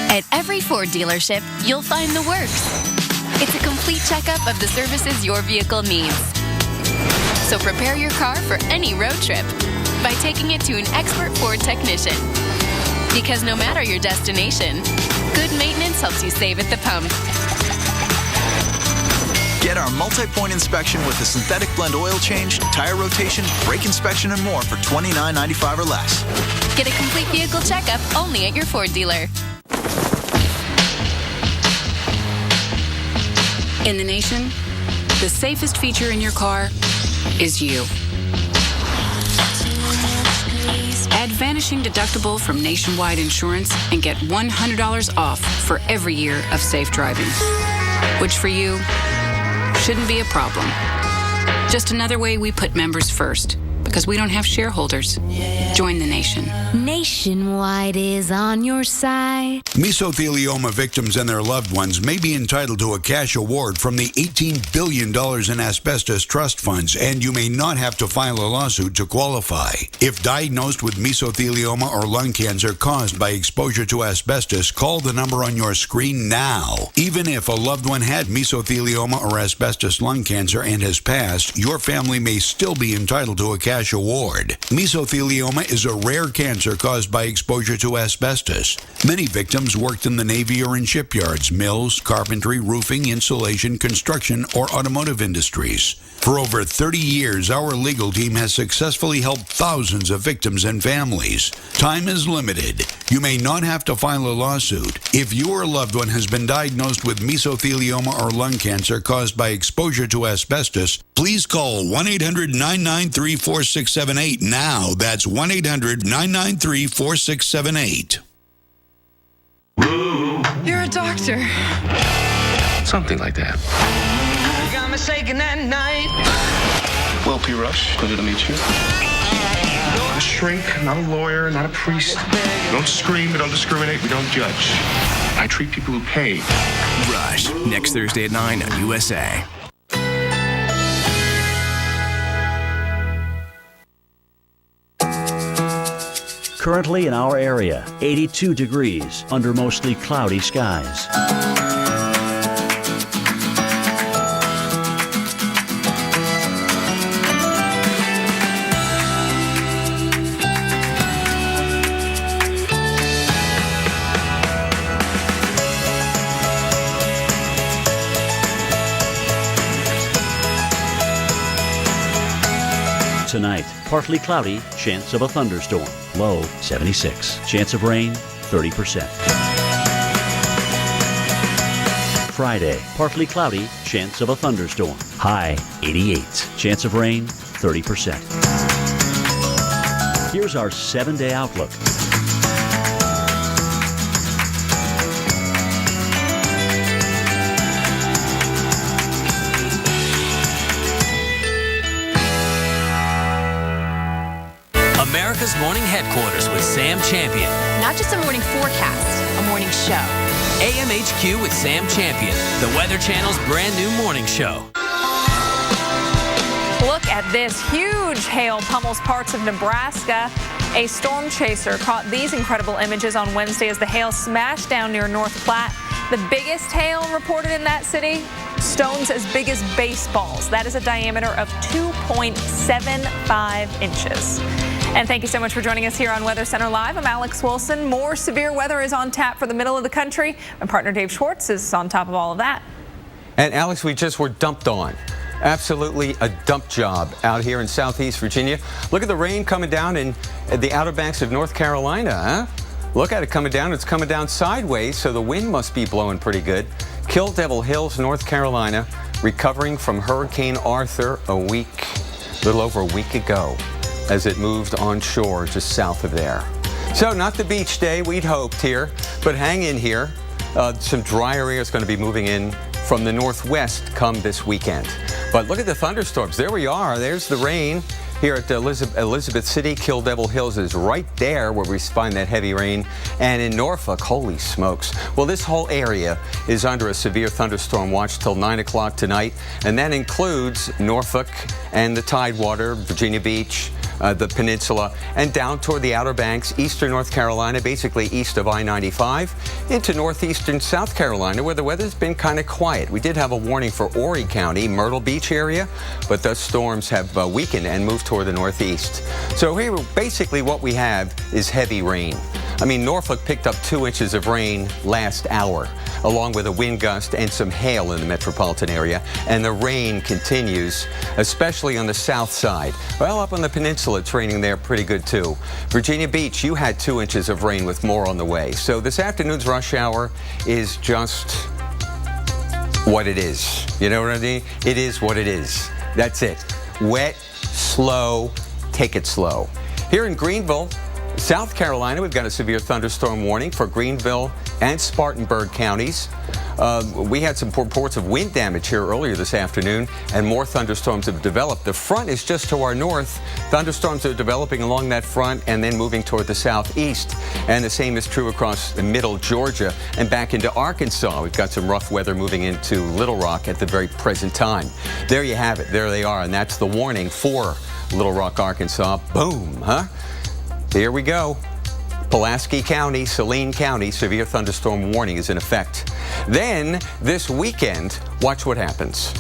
At every Ford dealership, you'll find the works. It's a complete checkup of the services your vehicle needs. So prepare your car for any road trip by taking it to an expert Ford technician. Because no matter your destination, good maintenance helps you save at the pump. Get our multi-point inspection with the synthetic blend oil change, tire rotation, brake inspection, and more for $29.95 or less. Get a complete vehicle checkup only at your Ford dealer. In the nation, the safest feature in your car is you. Add Vanishing Deductible from Nationwide Insurance and get $100 off for every year of safe driving. Which for you shouldn't be a problem. Just another way we put members first, because we don't have shareholders. Join the nation. Nationwide is on your side. Mesothelioma victims and their loved ones may be entitled to a cash award from the $18 billion in asbestos trust funds, and you may not have to file a lawsuit to qualify. If diagnosed with mesothelioma or lung cancer caused by exposure to asbestos, call the number on your screen now. Even if a loved one had mesothelioma or asbestos lung cancer and has passed, your family may still be entitled to a cash cash award. Mesothelioma is a rare cancer caused by exposure to asbestos. Many victims worked in the Navy or in shipyards, mills, carpentry, roofing, insulation, construction, or automotive industries. For over 30 years, our legal team has successfully helped thousands of victims and families. Time is limited. You may not have to file a lawsuit. If your loved one has been diagnosed with mesothelioma or lung cancer caused by exposure to asbestos, please call 1-800-993-4678 now. That's 1-800-993-4678. You're a doctor. Something like that. You got me shaking that night. Will P. Rush, pleasure to meet you. Not a shrink, not a lawyer, not a priest. We don't scream, we don't discriminate, we don't judge. I treat people who pay. Rush, next Thursday at 9 on USA. Currently in our area, 82 degrees under mostly cloudy skies. Tonight, partly cloudy, chance of a thunderstorm. Low 76. Chance of rain 30%. Friday, partly cloudy, chance of a thunderstorm. High 88. Chance of rain 30%. Here's our 7-day outlook. America's Morning Headquarters with Sam Champion. Not just a morning forecast, a morning show. AMHQ with Sam Champion, the Weather Channel's brand new morning show. Look at this. Huge hail pummels parts of Nebraska. A storm chaser caught these incredible images on Wednesday as the hail smashed down near North Platte. The biggest hail reported in that city, stones as big as baseballs. That is a diameter of 2.75 inches. And thank you so much for joining us here on Weather Center Live. I'm Alex Wilson. More severe weather is on tap for the middle of the country. My partner Dave Schwartz is on top of all of that. And Alex, we just were dumped on. Absolutely a dump job out here in Southeast Virginia. Look at the rain coming down in the Outer Banks of North Carolina, huh? Look at it coming down. It's coming down sideways, so the wind must be blowing pretty good. Kill Devil Hills, North Carolina, recovering from Hurricane Arthur a little over a week ago, as it moved onshore just south of there. So not the beach day we'd hoped here, but hang in here. Some drier air is going to be moving in from the northwest come this weekend. But look at the thunderstorms. There we are. There's the rain here at Elizabeth City. Kill Devil Hills is right there where we find that heavy rain. And in Norfolk, holy smokes. Well, this whole area is under a severe thunderstorm watch till 9 o'clock tonight. And that includes Norfolk and the Tidewater, Virginia Beach, the peninsula, and down toward the Outer Banks, eastern North Carolina, basically east of I-95, into northeastern South Carolina, where the weather's been kind of quiet. We did have a warning for Horry County, Myrtle Beach area, but those storms have weakened and moved toward the northeast. So here, basically what we have is heavy rain. I mean, Norfolk picked up 2 inches of rain last hour, along with a wind gust and some hail in the metropolitan area. And the rain continues, especially on the south side. Well, up on the peninsula, it's raining there pretty good, too. Virginia Beach, you had 2 inches of rain with more on the way. So this afternoon's rush hour is just what it is. You know what I mean? It is what it is. That's it. Wet, slow, take it slow. Here in Greenville, South Carolina, we've got a severe thunderstorm warning for Greenville and Spartanburg counties. We had some reports of wind damage here earlier this afternoon, and more thunderstorms have developed. The front is just to our north. Thunderstorms are developing along that front and then moving toward the southeast. And the same is true across the middle Georgia and back into Arkansas. We've got some rough weather moving into Little Rock at the very present time. There you have it. There they are. And that's the warning for Little Rock, Arkansas. Boom, huh? Here we go. Pulaski County, Saline County, severe thunderstorm warning is in effect. Then, this weekend, watch what happens.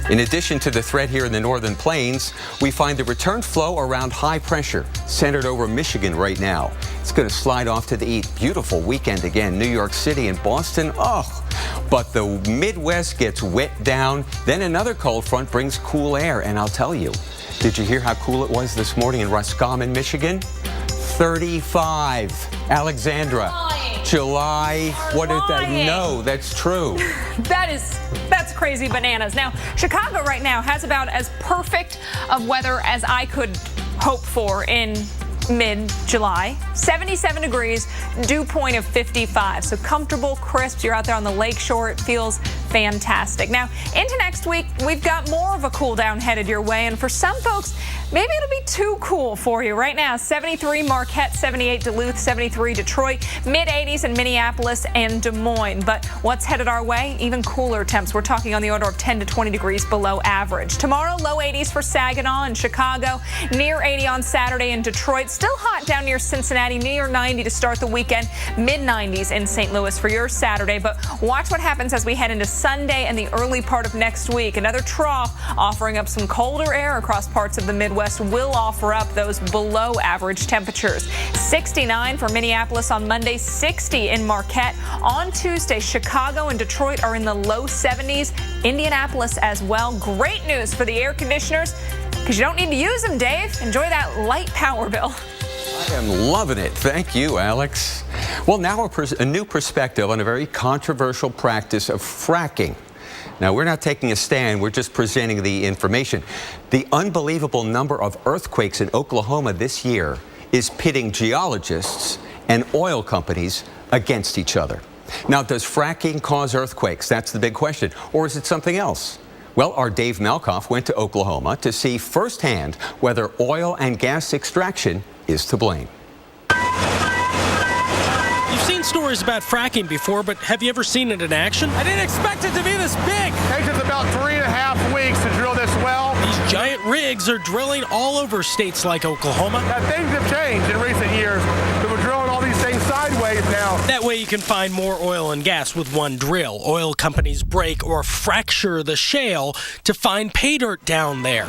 In addition to the threat here in the northern plains, we find the return flow around high pressure centered over Michigan right now. It's going to slide off to the east. Beautiful weekend again. New York City and Boston. Oh, but the Midwest gets wet down. Then another cold front brings cool air. And I'll tell you, did you hear how cool it was this morning in Roscommon, Michigan? 35. Alexandra. July. What did that? No, that's true. That's crazy bananas. Now, Chicago right now has about as perfect of weather as I could hope for in mid-July. 77 degrees, dew point of 55. So comfortable, crisp. You're out there on the lake shore. It feels fantastic. Now, into next week, we've got more of a cool down headed your way. And for some folks, maybe it'll be too cool for you. Right now, 73 Marquette, 78 Duluth, 73 Detroit, mid-80s in Minneapolis and Des Moines. But what's headed our way? Even cooler temps. We're talking on the order of 10 to 20 degrees below average. Tomorrow, low 80s for Saginaw and Chicago, near 80 on Saturday in Detroit. Still hot down near Cincinnati, near 90 to start the weekend, mid-90s in St. Louis for your Saturday. But watch what happens as we head into Sunday and the early part of next week. Another trough offering up some colder air across parts of the Midwest will offer up those below average temperatures. 69 for Minneapolis on Monday, 60 in Marquette. On Tuesday, Chicago and Detroit are in the low 70s. Indianapolis as well. Great news for the air conditioners because you don't need to use them, Dave. Enjoy that light power bill. I am loving it. Thank you, Alex. Well, now a new perspective on a very controversial practice of fracking. Now, we're not taking a stand. We're just presenting the information. The unbelievable number of earthquakes in Oklahoma this year is pitting geologists and oil companies against each other. Now, does fracking cause earthquakes? That's the big question. Or is it something else? Well, our Dave Malkoff went to Oklahoma to see firsthand whether oil and gas extraction is to blame. You've seen stories about fracking before, but have you ever seen it in action? I didn't expect it to be this big. It takes us about 3.5 weeks to drill this well. These giant rigs are drilling all over states like Oklahoma. Now, things have changed in recent years. We're drilling all these things sideways now. That way you can find more oil and gas with one drill. Oil companies break or fracture the shale to find pay dirt down there.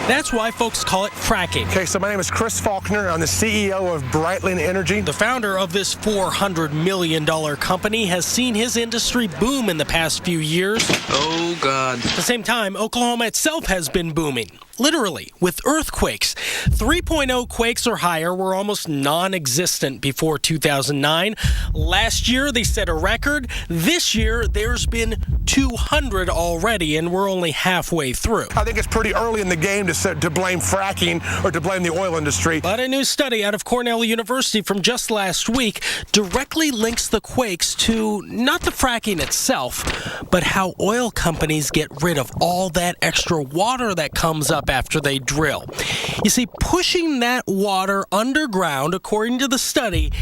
That's why folks call it fracking. Okay, so my name is Chris Faulkner. I'm the CEO of Brightling Energy. The founder of this $400 million company has seen his industry boom in the past few years. Oh, God. At the same time, Oklahoma itself has been booming. Literally, with earthquakes. 3.0 quakes or higher were almost non-existent before 2009. Last year, they set a record. This year, there's been 200 already, and we're only halfway through. I think it's pretty early in the game to blame fracking or to blame the oil industry. But a new study out of Cornell University from just last week directly links the quakes to not the fracking itself, but how oil companies get rid of all that extra water that comes up after they drill. You see, pushing that water underground, according to the study,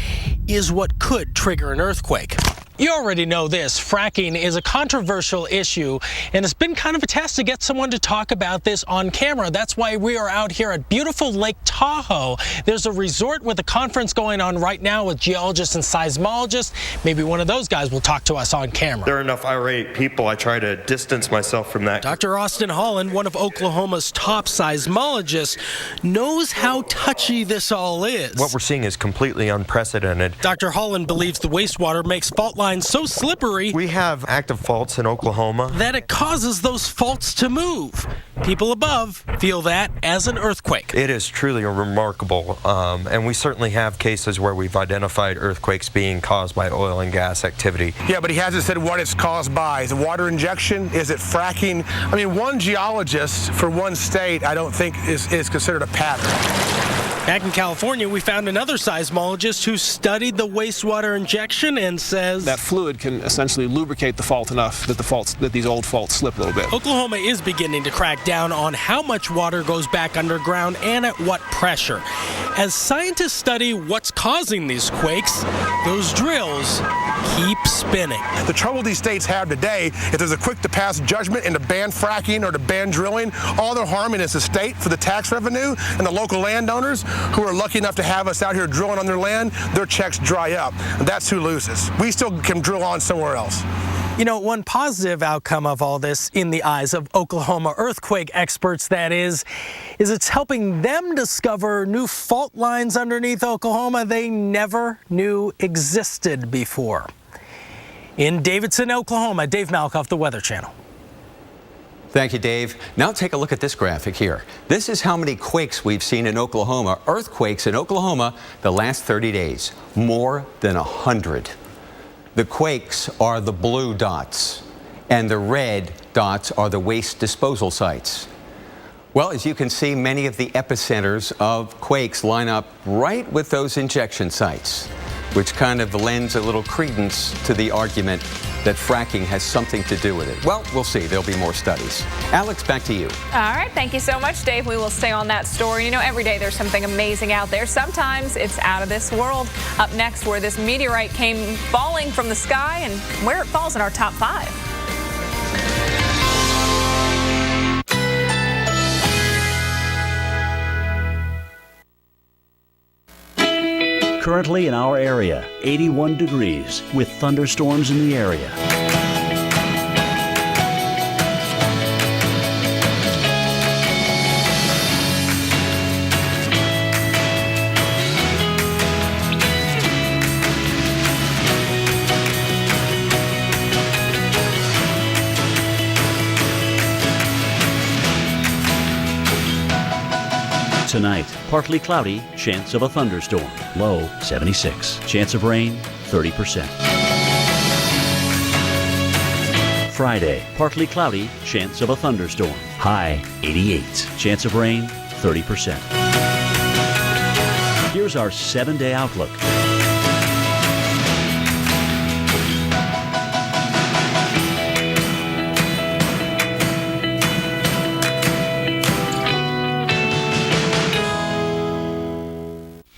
is what could trigger an earthquake. You already know this. Fracking is a controversial issue, and it's been kind of a test to get someone to talk about this on camera. That's why we are out here at beautiful Lake Tahoe. There's a resort with a conference going on right now with geologists and seismologists. Maybe one of those guys will talk to us on camera. There are enough irate people. I try to distance myself from that. Dr. Austin Holland, one of Oklahoma's top seismologists, knows how touchy this all is. What we're seeing is completely unprecedented. Dr. Holland believes the wastewater makes fault lines so slippery we have active faults in Oklahoma that it causes those faults to move. People above feel that as an earthquake. It is truly remarkable, and we certainly have cases where we've identified earthquakes being caused by oil and gas activity. Yeah, but he hasn't said what it's caused by. Is it water injection? Is it fracking? I mean, one geologist for one state I don't think is considered a pattern. Back in California, we found another seismologist who studied the wastewater injection and says that fluid can essentially lubricate the fault enough that these old faults slip a little bit. Oklahoma is beginning to crack down on how much water goes back underground and at what pressure. As scientists study what's causing these quakes, those drills keep spinning. The trouble these states have today is there's a quick to pass judgment and to ban fracking or to ban drilling. All they're harming is the state for the tax revenue, and the local landowners who are lucky enough to have us out here drilling on their land, their checks dry up. And that's who loses. We still can drill on somewhere else. You know, one positive outcome of all this, in the eyes of Oklahoma earthquake experts, that is it's helping them discover new fault lines underneath Oklahoma they never knew existed before. In Davidson, Oklahoma, Dave Malkoff, the Weather Channel. Thank you, Dave. Now take a look at this graphic here. This is how many quakes we've seen in Oklahoma, earthquakes in Oklahoma, the last 30 days. More than 100. The quakes are the blue dots, and the red dots are the waste disposal sites. Well, as you can see, many of the epicenters of quakes line up right with those injection sites, which kind of lends a little credence to the argument that fracking has something to do with it. Well, we'll see. There'll be more studies. Alex, back to you. All right. Thank you so much, Dave. We will stay on that story. You know, every day there's something amazing out there. Sometimes it's out of this world. Up next, where this meteorite came falling from the sky and where it falls in our top 5. Currently in our area, 81 degrees with thunderstorms in the area. Tonight, partly cloudy, chance of a thunderstorm. Low 76. Chance of rain 30%. Friday, partly cloudy, chance of a thunderstorm. High 88. Chance of rain 30%. Here's our 7-day outlook.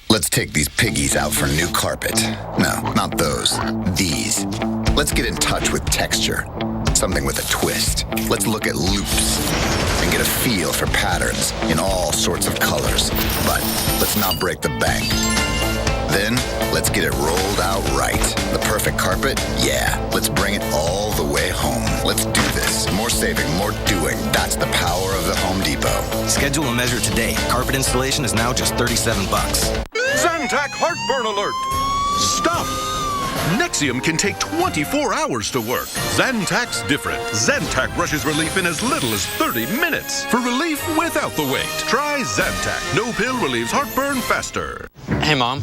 Let's take these piggies out for new carpet. No, not those. These. Let's get in touch with texture. Something with a twist. Let's look at loops and get a feel for patterns in all sorts of colors. But let's not break the bank. Then, let's get it rolled out right. The perfect carpet? Yeah. Let's bring it all the way home. Let's do this. More saving, more doing. That's the power of the Home Depot. Schedule a measure today. Carpet installation is now just $37. Zantac heartburn alert! Stop! Nexium can take 24 hours to work. Zantac's different. Zantac rushes relief in as little as 30 minutes. For relief without the wait, try Zantac. No pill relieves heartburn faster. Hey, Mom.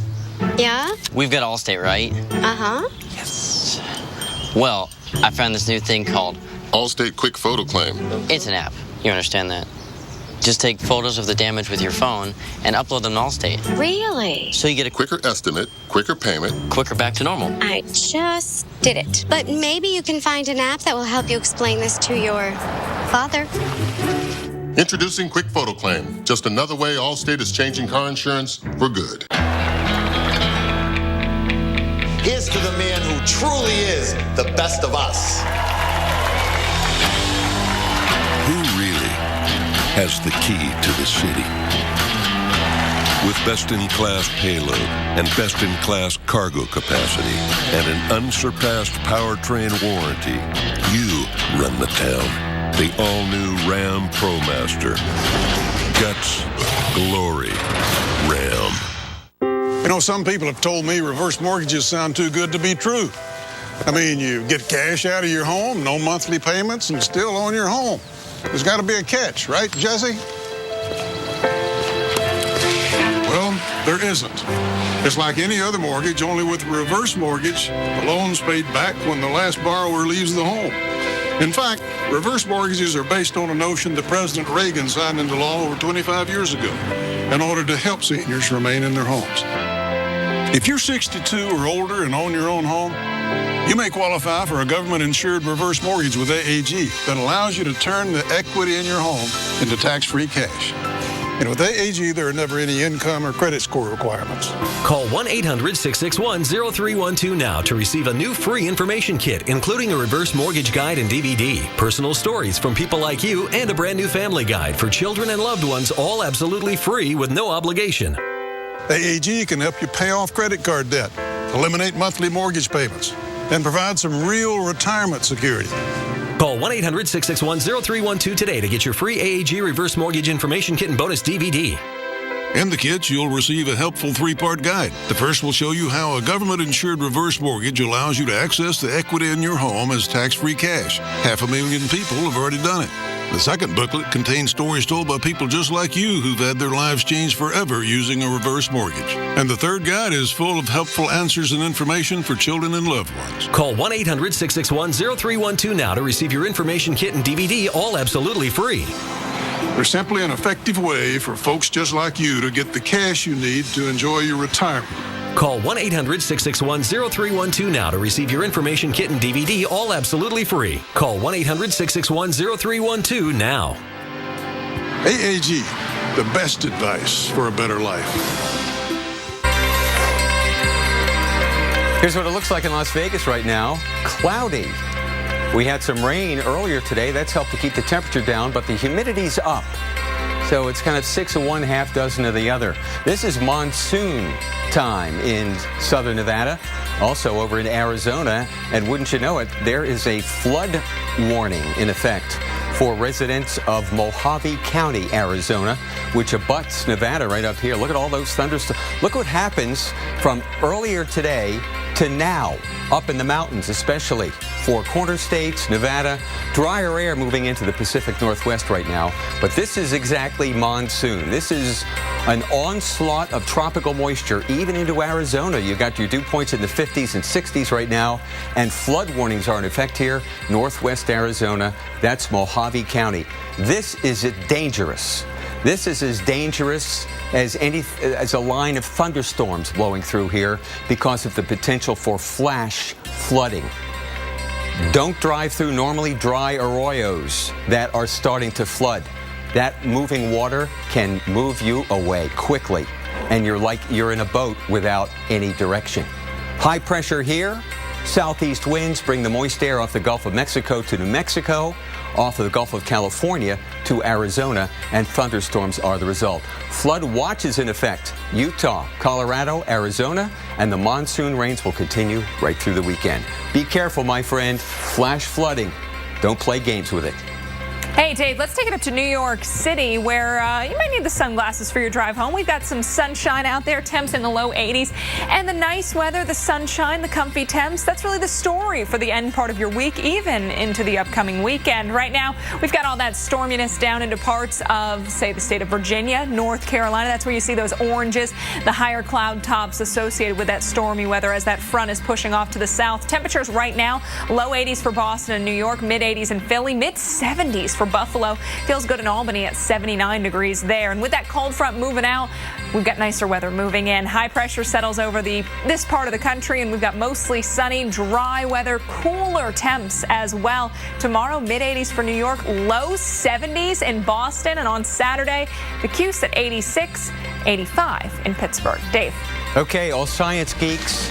Yeah? We've got Allstate, right? Uh-huh. Yes. Well, I found this new thing called Allstate Quick Photo Claim. It's an app. You understand that? Just take photos of the damage with your phone and upload them to Allstate. Really? So you get a quicker estimate, quicker payment, quicker back to normal. I just did it. But maybe you can find an app that will help you explain this to your father. Introducing Quick Photo Claim. Just another way Allstate is changing car insurance for good. Here's to the man who truly is the best of us. Who really has the key to the city? With best-in-class payload and best-in-class cargo capacity and an unsurpassed powertrain warranty, you run the town. The all-new Ram ProMaster. Guts, glory, Ram. You know, some people have told me reverse mortgages sound too good to be true. I mean, you get cash out of your home, no monthly payments, and still own your home. There's got to be a catch, right, Jesse? Well, there isn't. It's like any other mortgage, only with a reverse mortgage, the loan's paid back when the last borrower leaves the home. In fact, reverse mortgages are based on a notion that President Reagan signed into law over 25 years ago in order to help seniors remain in their homes. If you're 62 or older and own your own home, you may qualify for a government-insured reverse mortgage with AAG that allows you to turn the equity in your home into tax-free cash. And with AAG, there are never any income or credit score requirements. Call 1-800-661-0312 now to receive a new free information kit, including a reverse mortgage guide and DVD, personal stories from people like you, and a brand new family guide for children and loved ones, all absolutely free with no obligation. AAG can help you pay off credit card debt, eliminate monthly mortgage payments, and provide some real retirement security. Call 1-800-661-0312 today to get your free AAG reverse mortgage information kit and bonus DVD. In the kits, you'll receive a helpful 3-part guide. The first will show you how a government-insured reverse mortgage allows you to access the equity in your home as tax-free cash. 500,000 people have already done it. The second booklet contains stories told by people just like you who've had their lives changed forever using a reverse mortgage. And the third guide is full of helpful answers and information for children and loved ones. Call 1-800-661-0312 now to receive your information kit and DVD, all absolutely free. There's simply an effective way for folks just like you to get the cash you need to enjoy your retirement. Call 1-800-661-0312 now to receive your information kit and DVD, all absolutely free. Call 1-800-661-0312 now. AAG, the best advice for a better life. Here's what it looks like in Las Vegas right now. Cloudy. We had some rain earlier today. That's helped to keep the temperature down, but the humidity's up. So it's kind of 6 of one, half dozen of the other. This is monsoon time in southern Nevada, also over in Arizona. And wouldn't you know it, there is a flood warning in effect for residents of Mojave County, Arizona, which abuts Nevada right up here. Look at all those thunderstorms. Look what happens from earlier today to now, up in the mountains, especially Four Corner states, Nevada. Drier air moving into the Pacific Northwest right now. But this is exactly monsoon. This is an onslaught of tropical moisture, even into Arizona. You got your dew points in the 50s and 60s right now, and flood warnings are in effect here, northwest Arizona. That's Mojave County. This is dangerous. This is as dangerous as a line of thunderstorms blowing through here because of the potential for flash flooding. Don't drive through normally dry arroyos that are starting to flood. That moving water can move you away quickly, and you're like you're in a boat without any direction. High pressure here. Southeast winds bring the moist air off the Gulf of Mexico to New Mexico, off of the Gulf of California to Arizona, and thunderstorms are the result. Flood watches in effect. Utah, Colorado, Arizona, and the monsoon rains will continue right through the weekend. Be careful, my friend. Flash flooding. Don't play games with it. Hey, Dave, let's take it up to New York City, where you might need the sunglasses for your drive home. We've got some sunshine out there, temps in the low 80s, and the nice weather, the sunshine, the comfy temps. That's really the story for the end part of your week, even into the upcoming weekend. Right now, we've got all that storminess down into parts of, say, the state of Virginia, North Carolina. That's where you see those oranges, the higher cloud tops associated with that stormy weather as that front is pushing off to the south. Temperatures right now, low 80s for Boston and New York, mid 80s in Philly, mid 70s for Buffalo. Feels good in Albany at 79 degrees there. And with that cold front moving out, we've got nicer weather moving in. High pressure settles over this part of the country, and we've got mostly sunny, dry weather, cooler temps as well. Tomorrow, mid 80s for New York, low 70s in Boston, and on Saturday, the Cuse at 86, 85 in Pittsburgh. Dave. Okay, all science geeks,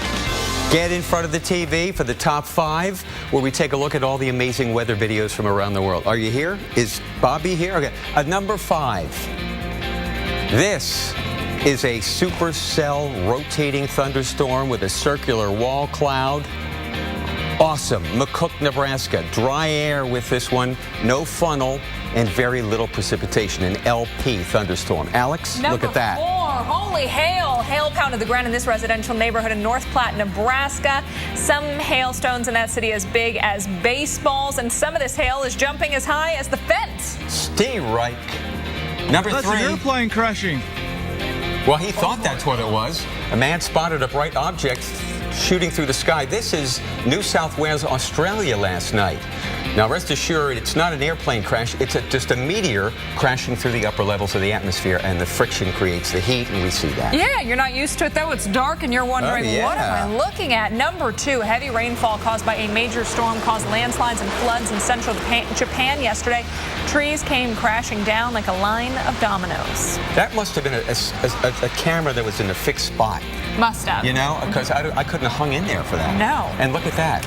get in front of the TV for the top 5, where we take a look at all the amazing weather videos from around the world. Are you here? Is Bobby here? Okay. At number 5, this is a supercell rotating thunderstorm with a circular wall cloud. Awesome. McCook, Nebraska. Dry air with this one. No funnel and very little precipitation. An LP thunderstorm. Alex, look at that. Number 4. Holy hail. Hail pounded the ground in this residential neighborhood in North Platte, Nebraska. Some hailstones in that city as big as baseballs, and some of this hail is jumping as high as the fence. Steve Reich. Number 3. That's an airplane crashing. Well, he thought that's what it was. A man spotted a bright object shooting through the sky. This is New South Wales, Australia last night. Now, rest assured, it's not an airplane crash. It's just a meteor crashing through the upper levels of the atmosphere, and the friction creates the heat, and we see that. Yeah, you're not used to it, though. It's dark, and you're wondering, what am I looking at? Number 2, heavy rainfall caused by a major storm caused landslides and floods in central Japan yesterday. Trees came crashing down like a line of dominoes. That must have been a camera that was in a fixed spot. Must have. You know, because I couldn't have hung in there for that. No. And look at that.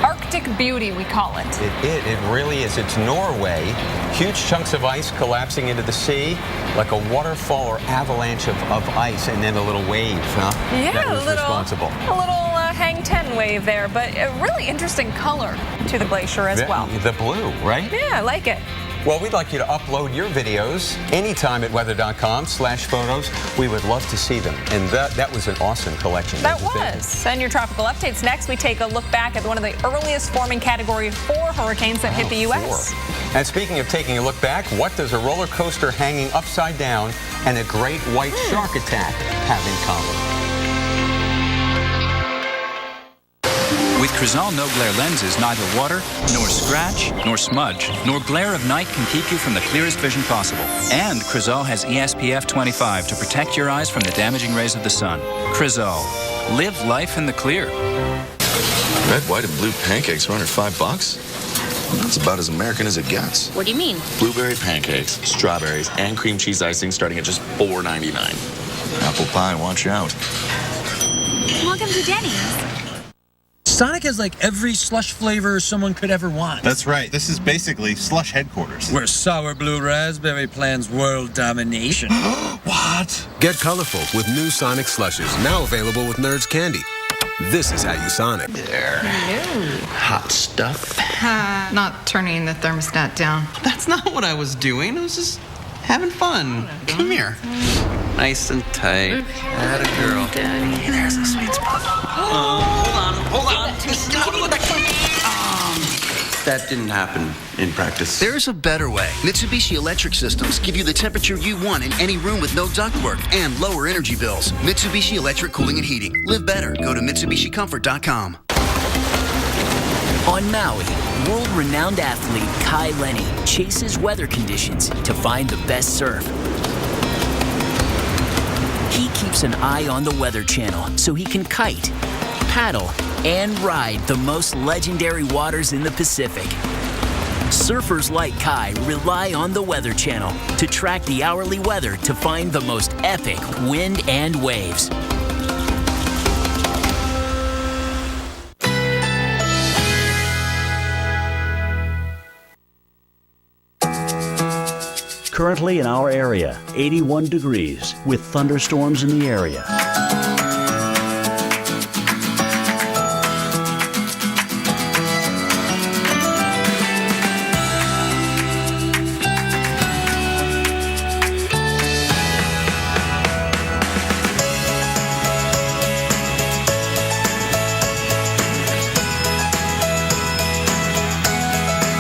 Arctic beauty, we call it. It really is. It's Norway. Huge chunks of ice collapsing into the sea like a waterfall or avalanche of ice, and then a little wave, huh? Yeah, that was responsible. A little Hang 10 wave there, but a really interesting color to the glacier as well. The blue, right? Yeah, I like it. Well, we'd like you to upload your videos anytime at weather.com/photos. We would love to see them. And that was an awesome collection. That was. And your tropical updates next. We take a look back at one of the earliest forming Category 4 hurricanes that hit the U.S. 4. And speaking of taking a look back, what does a roller coaster hanging upside down and a great white shark attack have in common? With Crizal No Glare lenses, neither water, nor scratch, nor smudge, nor glare of night can keep you from the clearest vision possible. And Crizal has ESPF 25 to protect your eyes from the damaging rays of the sun. Crizal. Live life in the clear. Red, white, and blue pancakes are under $5. That's about as American as it gets. What do you mean? Blueberry pancakes, strawberries, and cream cheese icing starting at just $4.99. Apple pie, watch out. Welcome to Denny's. Sonic has like every slush flavor someone could ever want. That's right. This is basically slush headquarters. Where sour blue raspberry plans world domination. What? Get colorful with new Sonic slushes, now available with Nerds Candy. This is how you Sonic. There. Hot stuff. Not turning the thermostat down. That's not what I was doing. I was just having fun. Come here. Nice and tight. Atta girl. Daddy. There's a sweet spot. Hold on. That didn't happen in practice. There's a better way. Mitsubishi Electric Systems give you the temperature you want in any room with no ductwork and lower energy bills. Mitsubishi Electric Cooling and Heating. Live better. Go to MitsubishiComfort.com. On Maui, world-renowned athlete Kai Lenny chases weather conditions to find the best surf. He keeps an eye on the Weather Channel so he can kite, paddle, and ride the most legendary waters in the Pacific. Surfers like Kai rely on the Weather Channel to track the hourly weather to find the most epic wind and waves. Currently in our area, 81 degrees with thunderstorms in the area.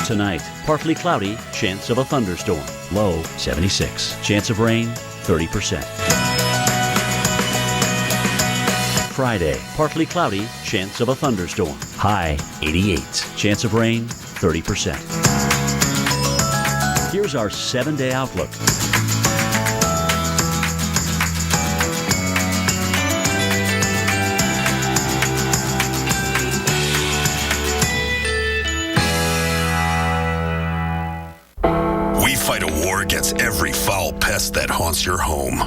Tonight, partly cloudy, chance of a thunderstorm. Low 76. Chance of rain 30%. Friday, partly cloudy, chance of a thunderstorm. High 88. Chance of rain 30%. Here's our 7-day outlook. Fight a war against every foul pest that haunts your home.